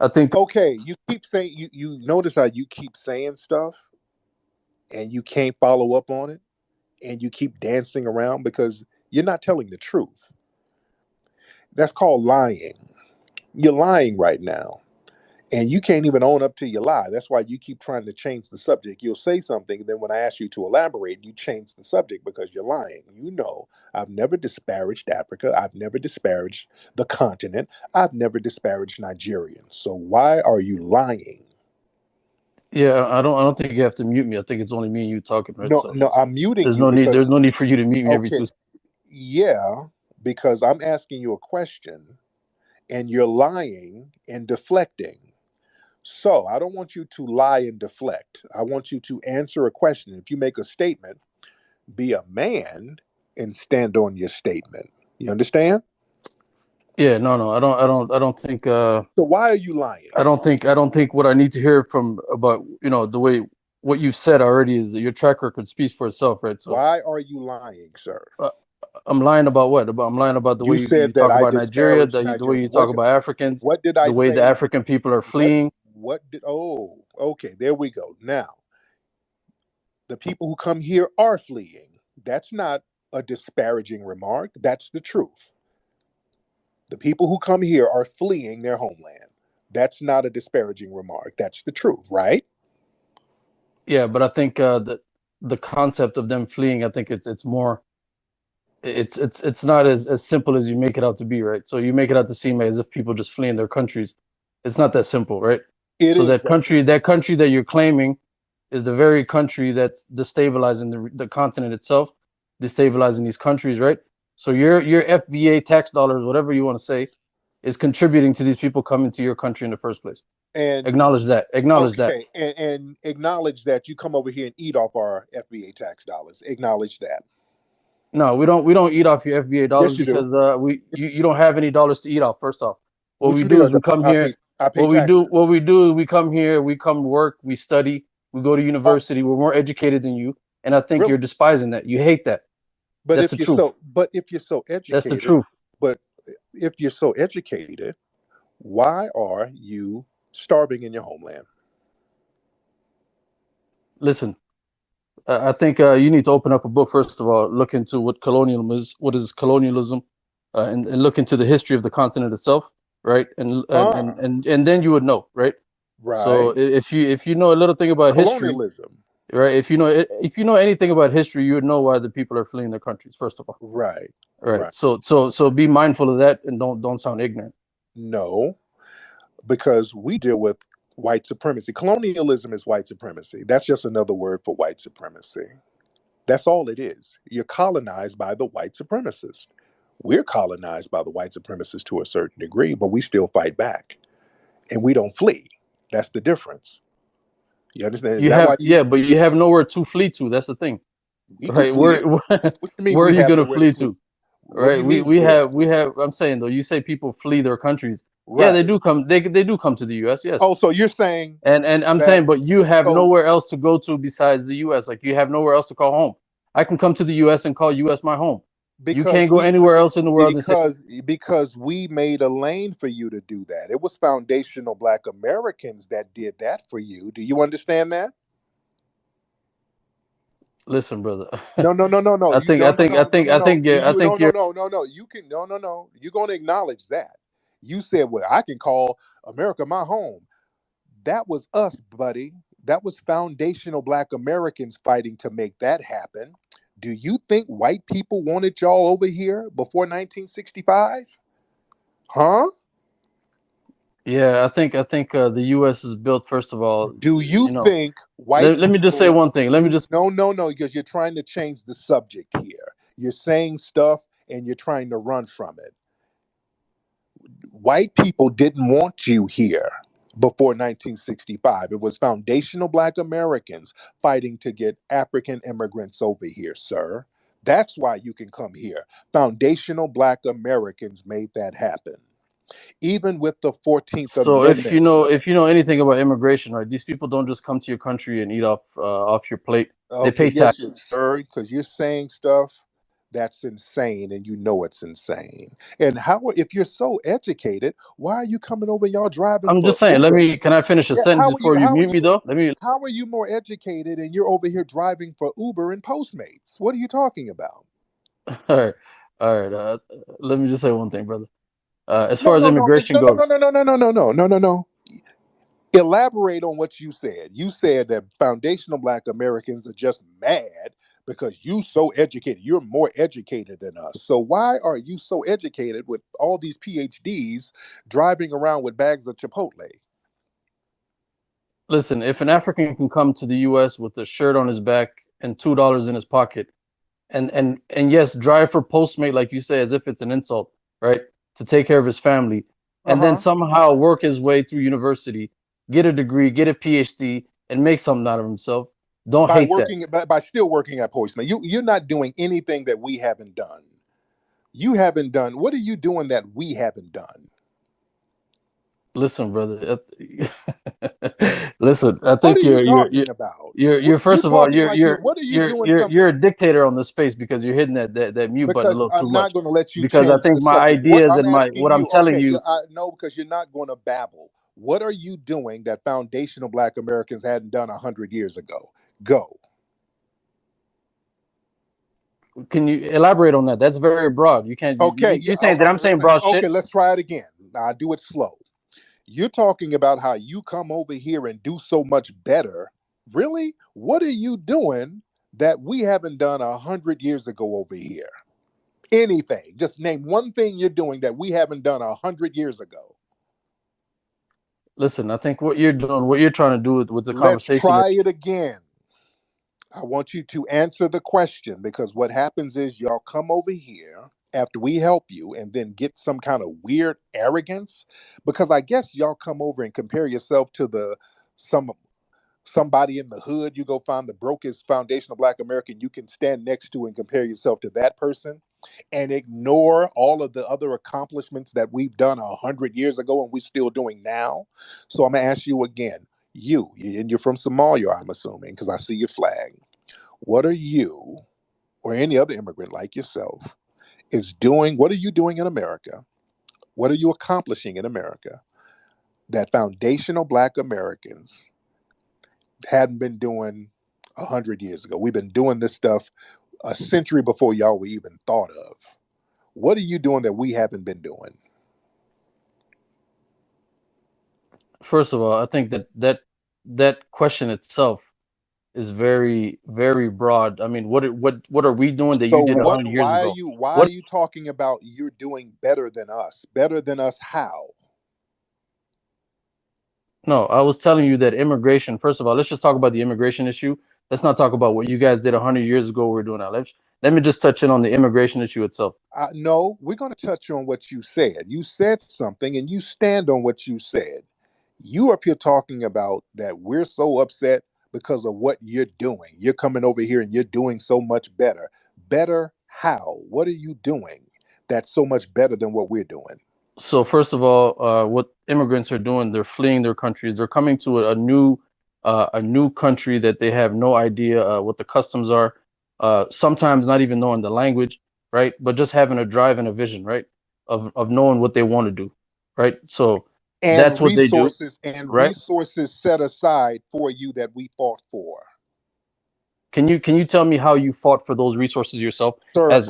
think. Okay, you keep saying you notice how you keep saying stuff and you can't follow up on it and you keep dancing around because you're not telling the truth. That's called lying. You're lying right now. And you can't even own up to your lie. That's why you keep trying to change the subject. You'll say something, and then when I ask you to elaborate, you change the subject because you're lying. You know, I've never disparaged Africa. I've never disparaged the continent. I've never disparaged Nigerians. So why are you lying? Yeah, I don't think you have to mute me. I think it's only me and you talking, right? No, So no, I'm muting there's you no need. There's because, no need for you to mute me every okay, two. yeah, because I'm asking you a question and you're lying and deflecting. So I don't want you to lie and deflect. I want you to answer a question. If you make a statement, be a man and stand on your statement. You understand? Yeah, no, I don't think. So why are you lying? I don't think what I need to hear from about the way what you've said already is that your track record speaks for itself, right? So Why are you lying, sir? I'm lying about what? I'm lying about the You way you said that talk I about Nigeria, disparaged the way Nigeria. you talk about Africans, What did I the way the say? African people are fleeing. What did? Oh, okay. There we go. Now, the people who come here are fleeing. That's not a disparaging remark. That's the truth. The people who come here are fleeing their homeland. That's not a disparaging remark. That's the truth, right? Yeah, but I think the concept of them fleeing, I think it's more. It's not as simple as you make it out to be, right? So you make it out to seem as if people just fleeing their countries. It's not that simple, right? It So is that that country, simple. that country that you're claiming, is the very country that's destabilizing the continent itself, destabilizing these countries, right? So your FBA tax dollars, whatever you want to say, is contributing to these people coming to your country in the first place. And Acknowledge that. Acknowledge that. okay, and acknowledge that you come over here and eat off our FBA tax dollars. Acknowledge that. No, we don't eat off your FBA dollars Yes, you do. because you don't have any dollars to eat off. First off, what What we you do mean? is we come here. I pay taxes. We come here. We come work. We study. We go to Oh, university. We're more educated than you, and I think really? you're despising that. You hate that. That's the truth. But if you're so That's the educated, truth. but if you're so educated, why are you starving in your homeland? Listen, I think you need to open up a book first of all. Look into what colonialism is. What is colonialism, and look into the history of the continent itself, right? Ah, And then you would know, right? So right. if you know a little thing about history, Colonialism. right? If you know anything about history, you would know why the people are fleeing their countries. First of all, Right. right? Right. So be mindful of that and don't sound ignorant. No, because we deal with white supremacy. Colonialism is white supremacy. That's just another word for white supremacy. That's all it is. You're colonized by the white supremacists. We're colonized by the white supremacists to a certain degree, but we still fight back and we don't flee. That's the difference. You understand? Is You that have why yeah, but you have nowhere to flee to. That's the thing, we can right? flee? What you mean Where are we you have gonna nowhere to flee flee? to? What do Right? you We mean we we have? have we have. I'm saying though, you say people flee their countries. Yeah, they Right. do come. They do come to the U.S. Yes, Oh, so you're saying and I'm that? saying, but you have So nowhere else to go to besides the U.S. Like you have nowhere else to call home. I can come to the U.S. and call U.S. my home. You because can't go anywhere else in the world and say, because we made a lane for you to do that. It was foundational Black Americans that did that for you. Do you understand that? "Listen, brother, No, no, no, no, no. I You think no, I no, think I no, no, think no, I no. think yeah, I No, think no, you're no, no, no. You can no, no, no. You're gonna acknowledge that. You said, "Well, I can call America my home." That was us, buddy. That was foundational Black Americans fighting to make that happen. Do you think white people wanted y'all over here before 1965? Huh? yeah. I think the U.S. is built first of all. Do you think white Let me just say people one thing. Let me do? just No, no, no, because you're trying to change the subject here. You're saying stuff and you're trying to run from it. White people didn't want you here before 1965. It was foundational Black Americans fighting to get African immigrants over here, sir. That's why you can come here. Foundational Black Americans made that happen. Even with the 14th So Amendment, sir. if you know anything about immigration, right? These people don't just come to your country and eat off your plate. They Okay, pay yes, tax. yes, sir, because you're saying stuff that's insane and you know it's insane. And how, if you're so educated, why are you coming over y'all driving I'm for just saying. Uber? Can I finish a Yeah, sentence before you mute me though? how are you more educated and you're over here driving for Uber and Postmates? What are you talking about? All right, all right. Let me just say one thing, brother. As No, far as no, no, immigration no, no, no, goes, no, no, no, no, no, no, no, no, no. Elaborate on what you said. You said that foundational Black Americans are just mad because you so educated. You're more educated than us. So why are you so educated with all these PhDs driving around with bags of Chipotle? listen, if an African can come to the U.S. with a shirt on his back and $2 in his pocket, and yes, drive for Postmate like you say, as if it's an insult, right? To take care of his family, Uh and then huh. somehow work his way through university, get a degree, get a PhD, and make something out of himself. Don't by hate that. working by still working at Postman. You're not doing anything that we haven't done. You haven't done. What are you doing that we haven't done? Listen, brother. Listen, I What are think you talking about? you're You first of all talking like you? What are you doing you're something? a dictator on the space because you're hitting that mute button a Because little too I'm not much. going to let you Because I change think the my subject. What ideas I'm and my asking what I'm you, telling okay, yeah, you. I know because you're not going to babble. What are you doing that foundational Black Americans hadn't done 100 years ago? Go. Can you elaborate on that? That's very broad. You can't. Okay, yeah, You saying that I'm saying broad okay. shit? Let's try it again. I do it slow. You're talking about how you come over here and do so much better. Really? What are you doing that we haven't done 100 years ago over here? Anything. Just name one thing you're doing that we haven't done 100 years ago. Listen, I think what you're doing, what you're trying to do with the Let's conversation is, try it again. I want you to answer the question because what happens is y'all come over here after we help you and then get some kind of weird arrogance because I guess y'all come over and compare yourself to somebody in the hood. You go find the brokest foundational Black American you can stand next to and compare yourself to that person and ignore all of the other accomplishments that we've done 100 years ago and we're still doing now. So I'm gonna ask you again, and you're from Somalia, I'm assuming, because I see your flag. What are you or any other immigrant like yourself is doing? What are you doing in America? What are you accomplishing in America that foundational Black Americans hadn't been doing 100 years ago? We've been doing this stuff a century before y'all were even thought of. What are you doing that we haven't been doing? first of all, I think that question itself is very, very broad. I mean, what are we doing that you So did a what? hundred years ago? Why are What? you talking about you're doing better than us? Better than us? How? No, I was telling you that immigration. First of all, let's just talk about the immigration issue. Let's not talk about what you guys did a hundred years ago. We're doing now. Let me just touch in on the immigration issue itself. No, we're going to touch on what you said. You said something, and you stand on what you said. You up here talking about that we're so upset because of what you're doing. You're coming over here and you're doing so much better. Better how? What are you doing that's so much better than what we're doing? So first of all, what immigrants are doing, they're fleeing their countries. They're coming to a new country that they have no idea what the customs are. Sometimes not even knowing the language, right? But just having a drive and a vision, right? Of knowing what they want to do, right? So that's And what they do, right? resources set aside for you that we fought for. Can you tell me how you fought for those resources yourself Sir,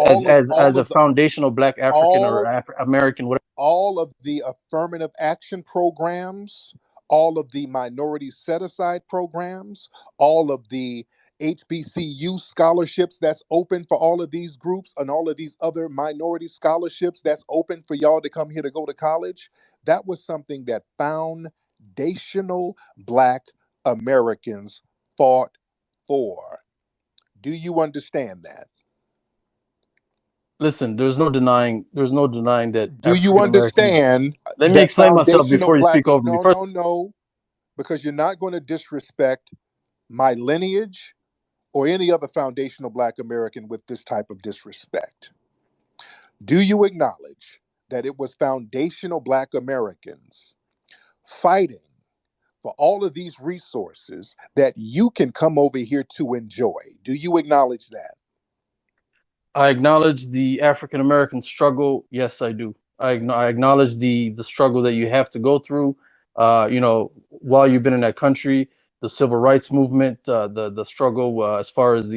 as a foundational Black African or all American, whatever? all of the affirmative action programs, all of the minority set aside programs, all of the HBCU scholarships that's open for all of these groups and all of these other minority scholarships that's open for y'all to come here to go to college. That was something that foundational Black Americans fought for. Do you understand that? Listen, there's no denying that Do you African Americans. understand Let me that explain myself foundational before you Black? speak over me. No, First, no, no, because you're not going to disrespect my lineage or any other foundational Black American with this type of disrespect. Do you acknowledge that it was foundational Black Americans fighting for all of these resources that you can come over here to enjoy? Do you acknowledge that? I acknowledge the African American struggle. Yes, I do. I acknowledge the struggle that you have to go through. While you've been in that country, the civil rights movement, the struggle as far as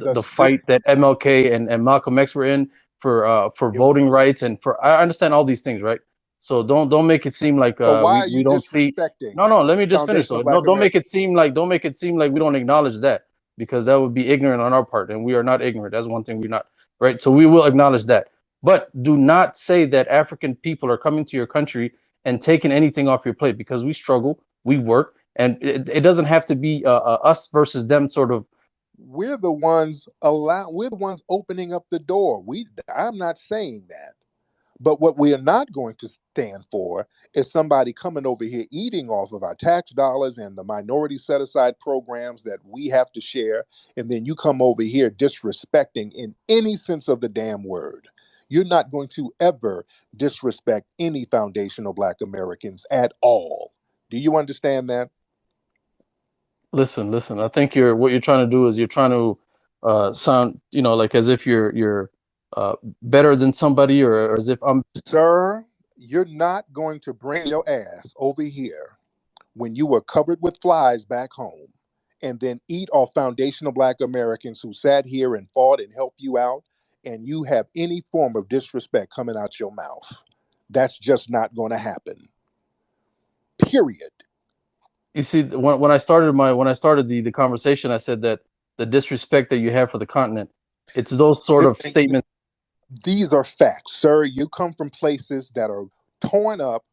The the si- fight that MLK and Malcolm X were in for it- voting rights and for I understand all these things, right? So don't make it seem like so why are we you don't see. disrespecting No, no. Let me just finish foundational though. No, Black Americans? don't make it seem like we don't acknowledge that because that would be ignorant on our part, and we are not ignorant. That's one thing we're not, right? So we will acknowledge that. But do not say that African people are coming to your country and taking anything off your plate because we struggle, we work, and it doesn't have to be us versus them sort of. We're the ones opening up the door. I'm not saying that. But what we are not going to stand for is somebody coming over here eating off of our tax dollars and the minority set-aside programs that we have to share, and then you come over here disrespecting in any sense of the damn word. You're not going to ever disrespect any foundational Black Americans at all. Do you understand that? Listen, listen. I think what you're trying to do is you're trying to sound, like as if you're better than somebody, or as if I'm. Sir, you're not going to bring your ass over here when you were covered with flies back home and then eat off foundational Black Americans who sat here and fought and helped you out, and you have any form of disrespect coming out your mouth. That's just not going to happen. Period. You see, when I started the conversation, I said that the disrespect that you have for the continent, it's those sort of statements. These are facts, sir. You come from places that are torn up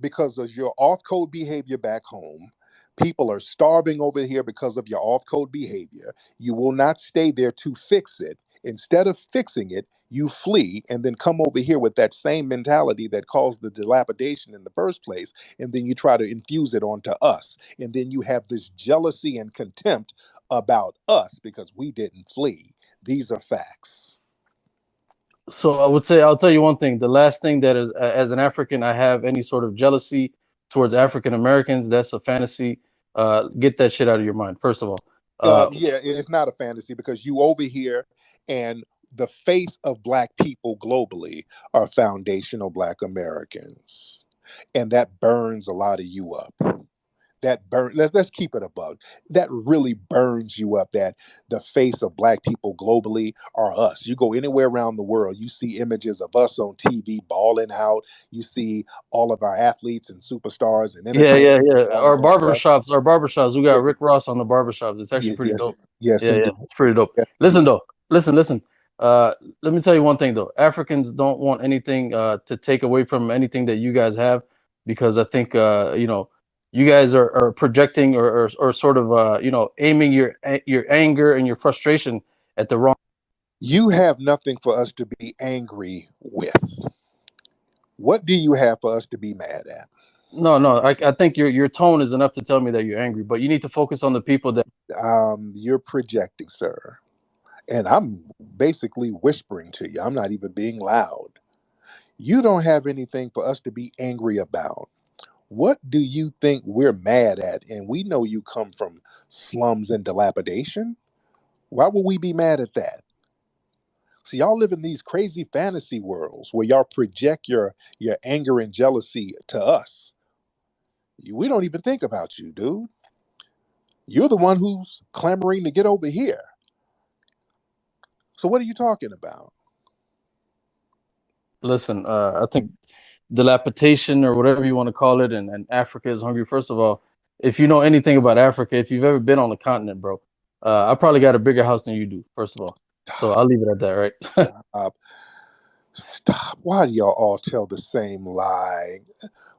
because of your off-code behavior back home. People are starving over here because of your off-code behavior. You will not stay there to fix it. Instead of fixing it, you flee and then come over here with that same mentality that caused the dilapidation in the first place, and then you try to infuse it onto us. And then you have this jealousy and contempt about us because we didn't flee. These are facts. So I'll tell you one thing. The last thing that is, as an African, I have any sort of jealousy towards African Americans. That's a fantasy. Get that shit out of your mind, first of all. Yeah, it's not a fantasy because you over here and the face of Black people globally are foundational Black Americans. And that burns a lot of you up. Let's keep it a bug. That really burns you up, that the face of Black people globally are us. You go anywhere around the world, you see images of us on TV balling out. You see all of our athletes and superstars and entertainers, Yeah. all of that stuff. Our barbershops. We got Yeah, Rick Ross on the barbershops. It's actually pretty yes, dope. yes, Yeah, indeed. it's pretty dope. Yes, Listen indeed. though, listen. Let me tell you one thing though. Africans don't want anything to take away from anything that you guys have, because I think you guys are projecting or sort of aiming your anger and your frustration at the wrong. You have nothing for us to be angry with. What do you have for us to be mad at? No. I think your tone is enough to tell me that you're angry, but you need to focus on the people that. You're projecting, sir. And I'm basically whispering to you. I'm not even being loud. You don't have anything for us to be angry about. What do you think we're mad at? And we know you come from slums and dilapidation. Why would we be mad at that? So y'all live in these crazy fantasy worlds where y'all project your anger and jealousy to us. We don't even think about you, dude. You're the one who's clamoring to get over here. So what are you talking about? Listen, I think dilapidation or whatever you want to call it, and Africa is hungry. First of all, if you know anything about Africa, if you've ever been on the continent, bro, I probably got a bigger house than you do. First of all, so I'll leave it at that, right? Stop. Why do y'all all tell the same lie?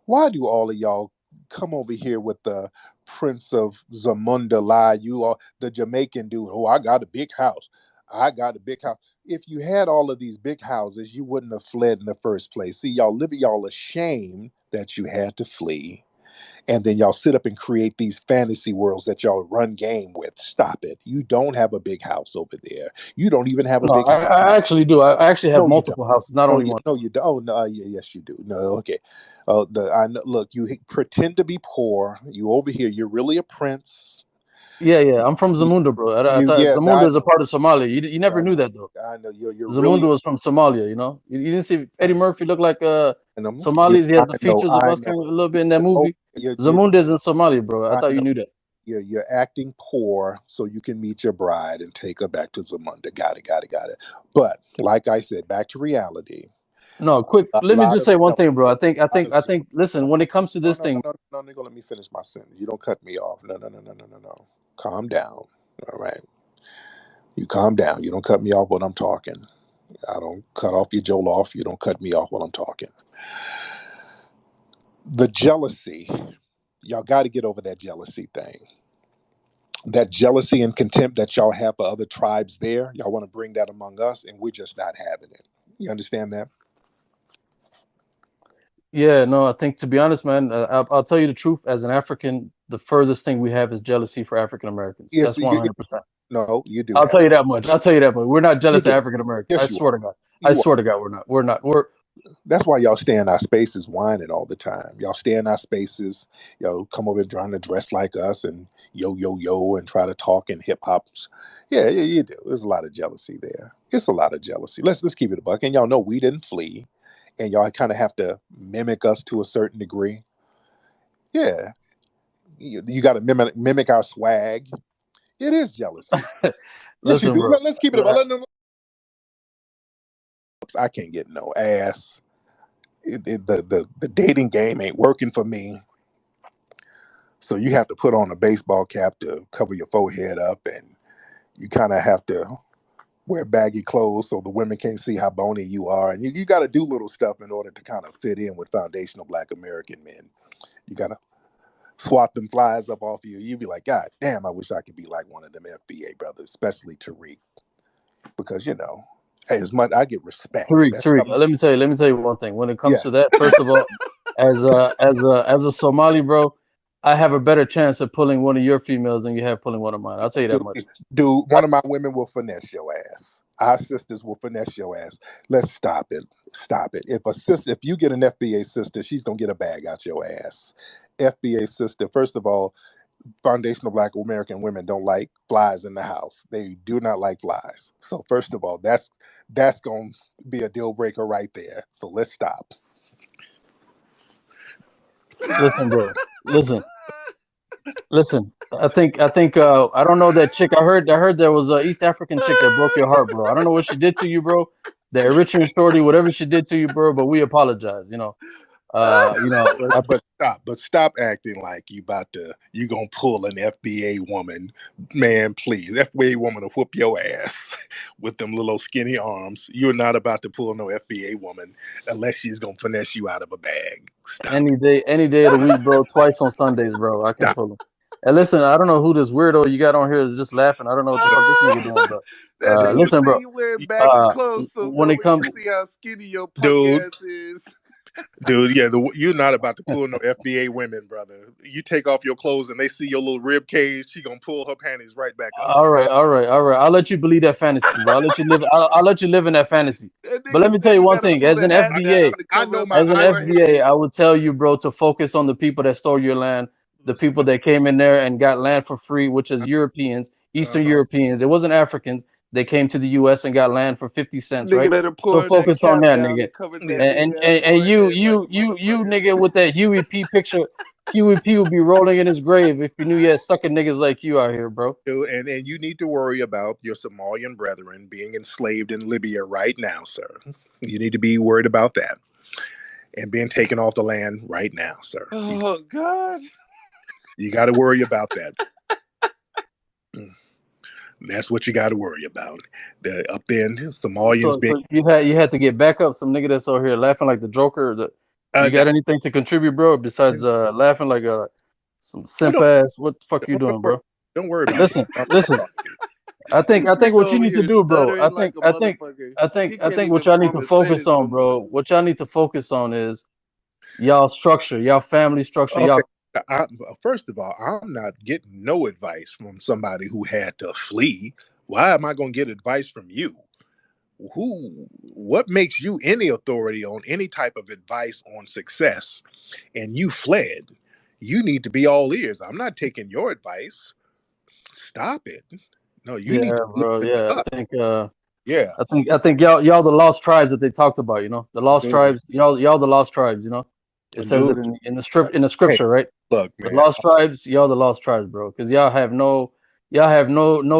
Why do all of y'all come over here with the Prince of Zamunda lie? You all, the Jamaican dude, oh, I got a big house. I got a big house. If you had all of these big houses, you wouldn't have fled in the first place. See, y'all ashamed that you had to flee. And then y'all sit up and create these fantasy worlds that y'all run game with. Stop it. You don't have a big house over there. You don't even have a No, big house. I actually do. I actually have No, you don't. multiple houses, not No, only one. no, you don't. Oh, no, yes, you do. No, okay. Oh, I know, look, you pretend to be poor. You over here. You're really a prince. Yeah. I'm from You, Zamunda, bro. I thought yeah, Zamunda I is a know. part of Somalia. You never I knew know. that though. I know. You're Zamunda really. was from Somalia. You didn't see Eddie Murphy look like Somalis. He I has the know. features of I us know. kind of a little bit in that Oh, movie. Zamunda is in Somalia, bro. I I thought you know. knew that. You're acting poor so you can meet your bride and take her back to Zamunda. Got it. But like I said, back to reality. No, quick. A Let me lot just of say one jealousy. thing, bro. A lot of jealousy. Listen, when it comes to No, this thing, nigga, let me finish my sentence. You don't cut me off. No. Calm down. All right. You calm down. You don't cut me off when I'm talking. I don't cut off your Joel off. You don't cut me off while I'm talking. The jealousy. Y'all got to get over that jealousy thing. That jealousy and contempt that y'all have for other tribes there. Y'all want to bring that among us, and we're just not having it. You understand that? Yeah, no, I think, to be honest, man, I'll tell you the truth. As an African, the furthest thing we have is jealousy for African Americans. Yes, That's 100%. no, you do I'll have tell you it. that much. I'll tell you that much. We're not You jealous of do. African Americans. I Yes, you are. swear to God. I You are. swear to God, we're not. We're not. That's why y'all stay in our spaces whining all the time. Y'all stay in our spaces. Y'all come over trying to dress like us and yo and try to talk in hip hop. Yeah, you do. There's a lot of jealousy there. It's a lot of jealousy. Let's keep it a buck. And y'all know we didn't flee, and y'all kind of have to mimic us to a certain degree. Yeah, you got to mimic our swag. It is jealousy. Yes, you Listen, do. bro. Let's keep it up. I can't get no ass. The dating game ain't working for me. So you have to put on a baseball cap to cover your forehead up, and you kind of have to wear baggy clothes so the women can't see how bony you are. And you got to do little stuff in order to kind of fit in with foundational Black American men. You got to swap them flies up off you. You be like, God damn, I wish I could be like one of them FBA brothers, especially Tariq, because hey, as much I get respect. Tariq, let me tell you one thing. When it comes to Yes, that, first of all, as a Somali, bro, I have a better chance of pulling one of your females than you have pulling one of mine. I'll tell you that much. dude, one of my women will finesse your ass. Our sisters will finesse your ass. Let's stop it. Stop it. If you get an FBA sister, she's gonna get a bag out your ass. FBA sister, first of all, foundational Black American women don't like flies in the house. They do not like flies. So first of all, that's gonna be a deal breaker right there. So let's stop. Listen, bro. Listen. I think I don't know that chick. I heard there was a East African chick that broke your heart, bro. I don't know what she did to you, bro. The Eritrean shorty, whatever she did to you, bro. But we apologize. But stop acting like you gonna pull an FBA woman, man. Please, FBA woman will whoop your ass with them little skinny arms. You're not about to pull no FBA woman unless she's gonna finesse you out of a bag. Stop. Any day of the week, bro. Twice on Sundays, bro. I can Stop. pull them. And listen, I don't know who this weirdo you got on here is just laughing. I don't know what the fuck this nigga doing, but That nigga listen, say bro. you wear baggy clothes so When it nobody can comes, see how skinny your punk Dude, ass is. yeah, you're not about to pull no FBA women, brother. You take off your clothes and they see your little rib cage, she gonna pull her panties right back up. all right. I'll let you believe that fantasy, bro. I'll let you live. I'll let you live in that fantasy. That But let nigga me say tell you you one gotta thing. pull As the an hat FBA, down to I cover know up my your as an I, FBA, forehead. I would tell you, bro, to focus on the people that stole your land, the people that came in there and got land for free, which is Europeans, Eastern Europeans. It wasn't Africans. They came to the U.S. and got land for 50 cents, Nigga right? let her So pull that focus on cap that, down nigga. and cover yeah. that big ass And you, forehead like a motherfucker. nigga, with that Huey P picture, Huey P would be rolling in his grave if you knew you had sucking niggas like you out here, bro. And you need to worry about your Somalian brethren being enslaved in Libya right now, sir. You need to be worried about that and being taken off the land right now, sir. Oh God. You got to worry about that. That's what you got to worry about. The up there in Somalians being. So you had to get back up some nigga that's out here laughing like the Joker. You got That, anything to contribute, bro? Besides laughing like some simp don't, ass. What the fuck you doing, bro? don't worry about Listen, listen. This I think nigga what you over need to here do, bro. stuttering like a motherfucker. He I can't think what even y'all need form to a focus sentence no on, more. bro. What y'all need to focus on is y'all structure, y'all family structure, Okay. y'all. First of all, I'm not getting no advice from somebody who had to flee. Why am I going to get advice from you? What makes you any authority on any type of advice on success? And you fled. You need to be all ears. I'm not taking your advice. Stop it. No, you need Yeah, to bro. listen Yeah, to us. I think Yeah. y'all the lost tribes that they talked about. The lost Dude, tribes. Y'all the lost tribes. It says it dude, in the hey, scripture, right? look, The man. lost tribes, y'all the lost tribes, bro. Because y'all have no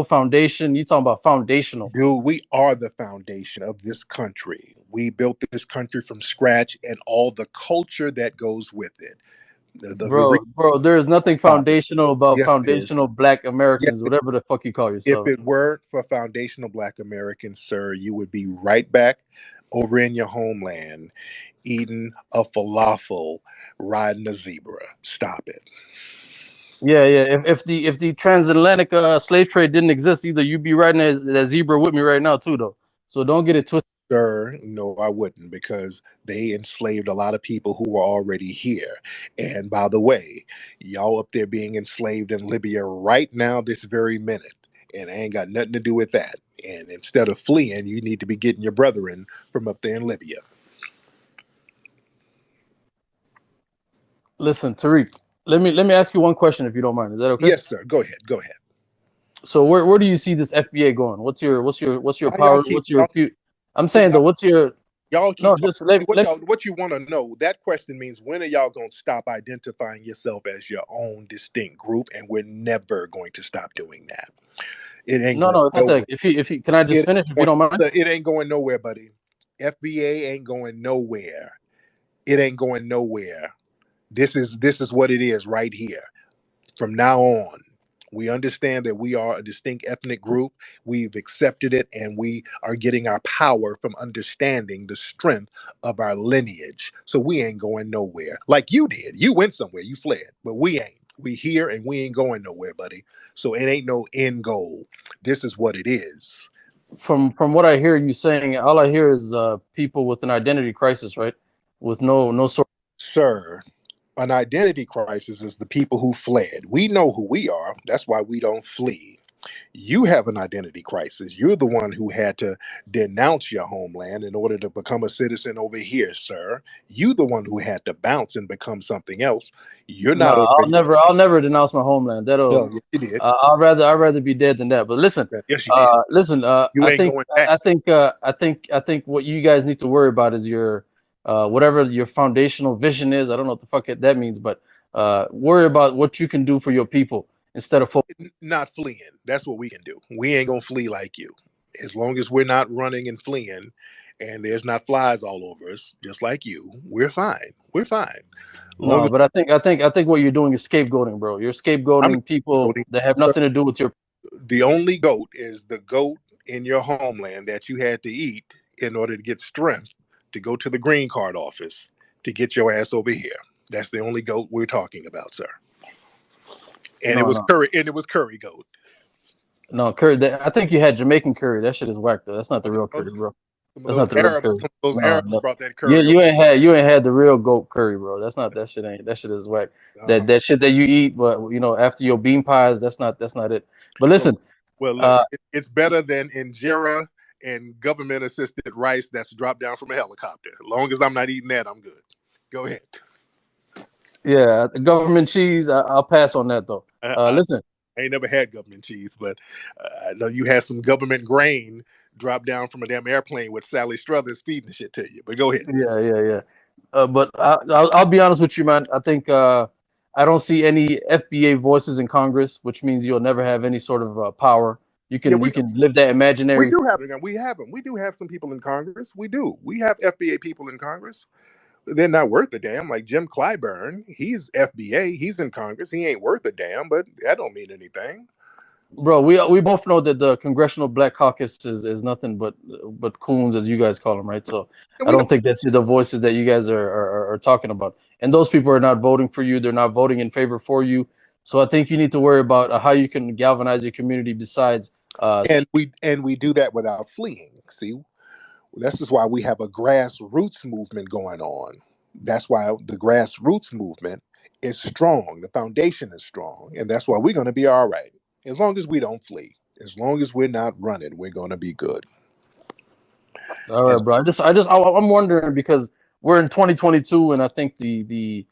foundation. You talking about foundational, Dude, we are the foundation of this country. We built this country from scratch and all the culture that goes with it. bro. Bro, there is nothing Stop it. foundational about Yes, it is. foundational Black Yes, Americans, whatever the fuck you call if yourself. it weren't for foundational Black Americans, sir, you would be right back over in your homeland eating a falafel, riding a zebra. Stop it. Yeah, yeah. If the transatlantic slave trade didn't exist either, you'd be riding that zebra with me right now too, though. So don't get it twisted. Sir, no, I wouldn't, because they enslaved a lot of people who were already here. And by the way, y'all up there being enslaved in Libya right now, this very minute, and I ain't got nothing to do with that. And instead of fleeing, you need to be getting your brethren from up there in Libya. Listen, Tariq, let me ask you one question if you don't mind. Is that okay? Yes, sir. Go ahead. Go ahead. So where do you see this FBA going? What's your Why y'all power? keep What's your I'm saying y'all, though, what's your y'all keep no? talking. Just let What you want to know? That question means, when are y'all gonna stop identifying yourself as your own distinct group? And we're never going to stop doing that. It ain't no going no. It's not nowhere. that. If you can I just It finish if you ain't don't mind? going, it ain't going nowhere, buddy. FBA ain't going nowhere. It ain't going nowhere. This is what it is right here. From now on, we understand that we are a distinct ethnic group. We've accepted it, and we are getting our power from understanding the strength of our lineage. So we ain't going nowhere. Like you did. You went somewhere, you fled, but we ain't. We here and we ain't going nowhere, buddy. So it ain't no end goal. This is what it is. From what I hear you saying, all I hear is people with an identity crisis, right? With no sort. Sir, an identity crisis is the people who fled. We know who we are. That's why we don't flee. You have an identity crisis. You're the one who had to denounce your homeland in order to become a citizen over here, sir. You the one who had to bounce and become something else. You're No, not I'll already. never I'll never denounce my homeland. Oh, That'll yes, you did. I'd rather be dead than that. But listen, Yes, you did. You I ain't think going I back. think I think what you guys need to worry about is your whatever your foundational vision is. I don't know what the fuck that means, but worry about what you can do for your people instead of Not fleeing. That's what we can do. We ain't gonna flee like you. As long as we're not running and fleeing, and there's not flies all over us, just like you, we're fine. We're fine. As long no. as But I think what you're doing is scapegoating, bro. You're I'm scapegoating people goating, that have nothing to do with your. the only goat is the goat in your homeland that you had to eat in order to get strength to go to the green card office to get your ass over here. That's the only goat we're talking about, sir. And it No, was no, curry, and it was curry goat. no. Curry. I think you had Jamaican curry. That shit is whack though. That's not the Oh, real no, curry, bro. some of That's not the real curry. No, Arabs no. brought that You curry over. you ain't had the real goat curry, bro. That's not that shit is whack. Uh-huh. That shit that you eat, but after your bean pies, that's not it. But Well, listen, look, uh, it's better than injera and government assisted rice that's dropped down from a helicopter. As long as I'm not eating that, I'm good. Go ahead. yeah, the government cheese, I'll pass on that though. I Listen, ain't never had government cheese, but I know you had some government grain drop down from a damn airplane with Sally Struthers feeding the shit to you. But go ahead. yeah. But I'll be honest with you, man. I think I don't see any FBA voices in Congress, which means you'll never have any sort of power. You Yeah, can live that we imaginary. do have we have them. We do have some people in Congress. We do. We have FBA people in Congress. They're not worth a damn. Like Jim Clyburn, he's FBA. He's in Congress. He ain't worth a damn, but that don't mean anything. Bro, we both know that the Congressional Black Caucus is nothing but coons, as you guys call them, right? So And I we know. don't think that's the voices that you guys are talking about. And those people are not voting for you. They're not voting in favor for you. So I think you need to worry about how you can galvanize your community besides And we do that without fleeing. See, this is why we have a grassroots movement going on. That's why the grassroots movement is strong. The foundation is strong, and that's why we're going to be all right. As long as we don't flee, as long as we're not running, we're going to be good. all And right, bro. I'm wondering because we're in 2022 and I think the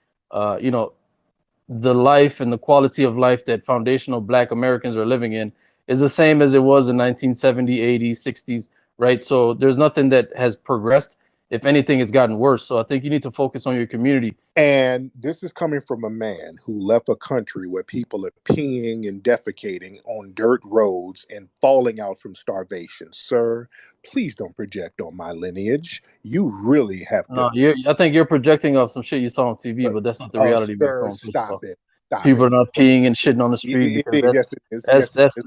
the life and the quality of life that foundational Black Americans are living in is the same as it was in 1970, 80s, 60s, right? So there's nothing that has progressed. If anything, it's gotten worse. So I think you need to focus on your community. And this is coming from a man who left a country where people are peeing and defecating on dirt roads and falling out from starvation. Sir, please don't project on my lineage. You really have to. No, I think you're projecting off some shit you saw on TV, but that's not the Oh, reality back sir, home. First of stop all, it. Stop people it. are not peeing and shitting on the street It because is. Yes, it is. Yes, it is.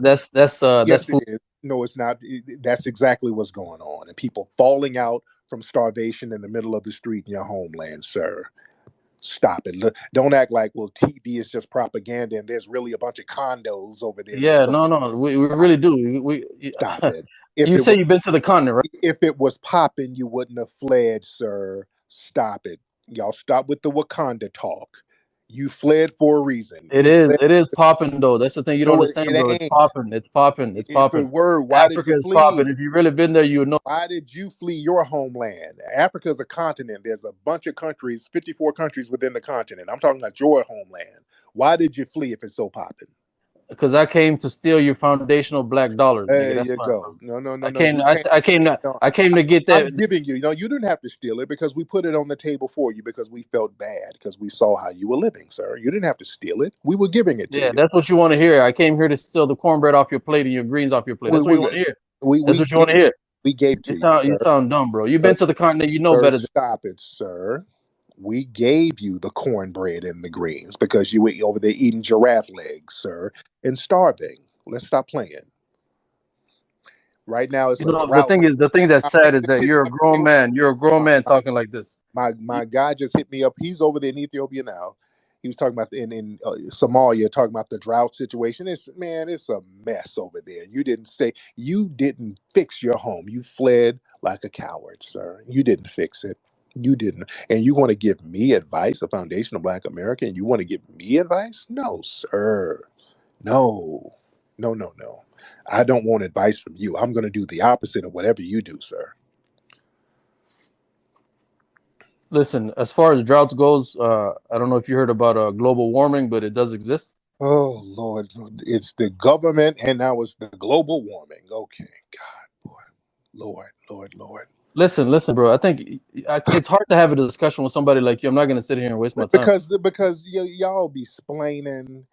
that's Yes, it food. is. No, it's not. That's exactly what's going on. And people falling out from starvation in the middle of the street in your homeland, sir. Stop it. Look, don't act like, well, TV is just propaganda and there's really a bunch of condos over there. Yeah, no, we really do. Stop it. If You it say was, you've been to the continent, right? if it was popping, you wouldn't have fled, sir. Stop it. Y'all stop with the Wakanda talk. You fled for a reason. It is popping though. That's the thing you don't No, understand, bro. it It's ain't. popping. It's popping. It's If it popping. were, why did Africa you is popping. flee? If you really been there, you would know. Why did you flee your homeland? Africa is a continent. There's a bunch of countries, 54 countries within the continent. I'm talking about your homeland. Why did you flee if it's so popping? Because I came to steal your foundational black dollars, nigga. There That's you why. go. No. I You came. can't. I came to. No, I came to get that. I'm giving you. You didn't have to steal it because we put it on the table for you because we felt bad because we saw how you were living, sir. You didn't have to steal it. We were giving it to Yeah, you. that's what you want to hear. I came here to steal the cornbread off your plate and your greens off your plate. We That's what you we want to hear. we, That's we what you want to hear. gave to you, You sir. sound dumb, bro. You've been to the continent. You know Sir, better than. stop it, sir. We gave you the cornbread and the greens because you were over there eating giraffe legs, sir, and starving. Let's stop playing. Right now, it's a The drought. thing that's sad is that you're a grown Hang man. You're a grown on. man talking like this. My guy just hit me up. He's over there in Ethiopia now. He was talking about in Somalia, talking about the drought situation. It's a mess over there. You didn't fix your home. You fled like a coward, sir. You didn't fix it. You didn't. And you want to give me advice, a foundational Black American? You want to give me advice? No, sir. No. No. I don't want advice from you. I'm going to do the opposite of whatever you do, sir. Listen, as far as droughts goes, I don't know if you heard about global warming, but it does exist. Oh Lord, it's the government, and now it's the global warming. Okay, God, boy, Lord. Listen, bro. I think it's hard to have a discussion with somebody like you. I'm not going to sit here and waste my time. Because y'all be splaining.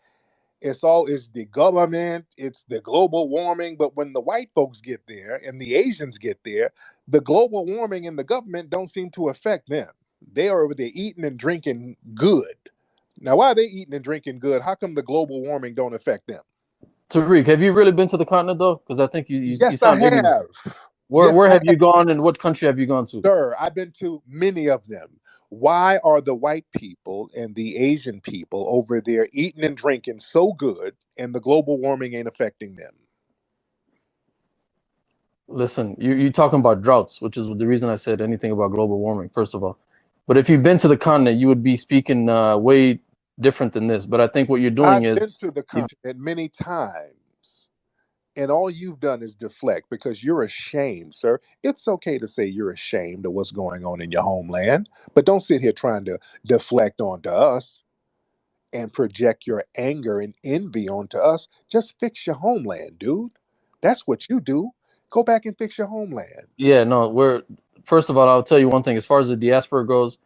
It's the government, it's the global warming. But when the white folks get there and the Asians get there, the global warming and the government don't seem to affect them. They are over there eating and drinking good. Now, why are they eating and drinking good? How come the global warming don't affect them? Tariq, have you really been to the continent though? Because I think you Yes, I sound ignorant. have. Where have you gone and what country have you gone to? Sir, I've been to many of them. Why are the white people and the Asian people over there eating and drinking so good and the global warming ain't affecting them? Listen, you talking about droughts, which is the reason I said anything about global warming, first of all. But if you've been to the continent, you would be speaking way different than this. But I think what you're doing I've is been to the continent many times, and all you've done is deflect because you're ashamed, sir. It's okay to say you're ashamed of what's going on in your homeland, but don't sit here trying to deflect onto us and project your anger and envy onto us. Just fix your homeland, dude. That's what you do. Go back and fix your homeland. Yeah, no, first of all, I'll tell you one thing. As far as the diaspora goes,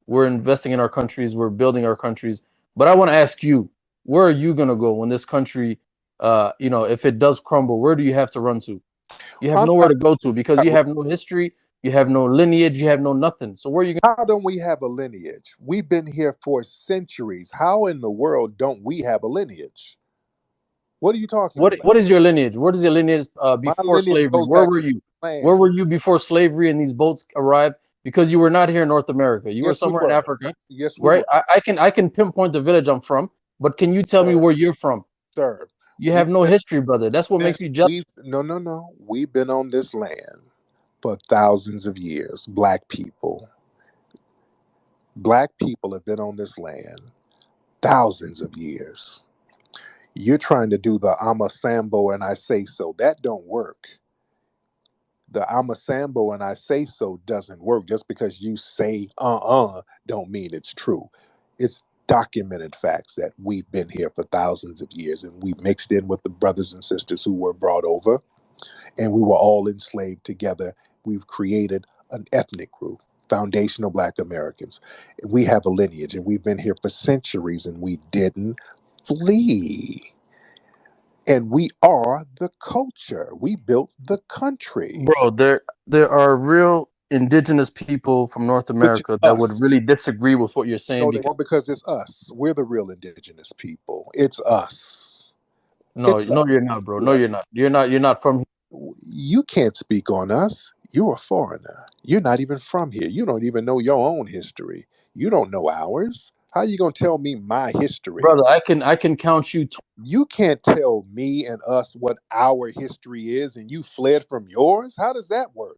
we're investing in our countries, we're building our countries. But I want to ask you, where are you gonna go when this country, if it does crumble, where do you have to run to? You have I'm nowhere not, to go to because you have no history, you have no lineage, you have no nothing. So where are you gonna? how don't we have a lineage? We've been here for centuries. How in the world don't we have a lineage? What are you talking about? What is your lineage? What is your lineage My before lineage slavery? goes Where back were to you? the Where land. were you before slavery and these boats arrived? Because you were not here in North America. You were Yes, we somewhere in were. Africa, Yes, we right? were. I can pinpoint the village I'm from, but can you tell me Sir, where you're from? sir, You we've have no been, history, brother. That's what makes you jealous. no. We've been on this land for thousands of years. Black people have been on this land thousands of years. You're trying to do the I'm a Sambo and I say so. That don't work. The I'm a Sambo and I say so doesn't work. Just because you say don't mean it's true. It's documented facts that we've been here for thousands of years and we mixed in with the brothers and sisters who were brought over and we were all enslaved together. We've created an ethnic group, foundational Black Americans. And we have a lineage and we've been here for centuries and we didn't flee. And we are the culture. We built the country. Bro, there are real indigenous people from North Which America that would us. really disagree with what you're saying No, they because won't because it's us. We're the real indigenous people. It's us. no, It's us. you're not, bro. No, you're not. You're not from here. You can't speak on us. You're a foreigner. You're not even from here. You don't even know your own history. You don't know ours. How you gonna tell me my history? Brother, I can count you. You can't tell me and us what our history is, and you fled from yours. How does that work?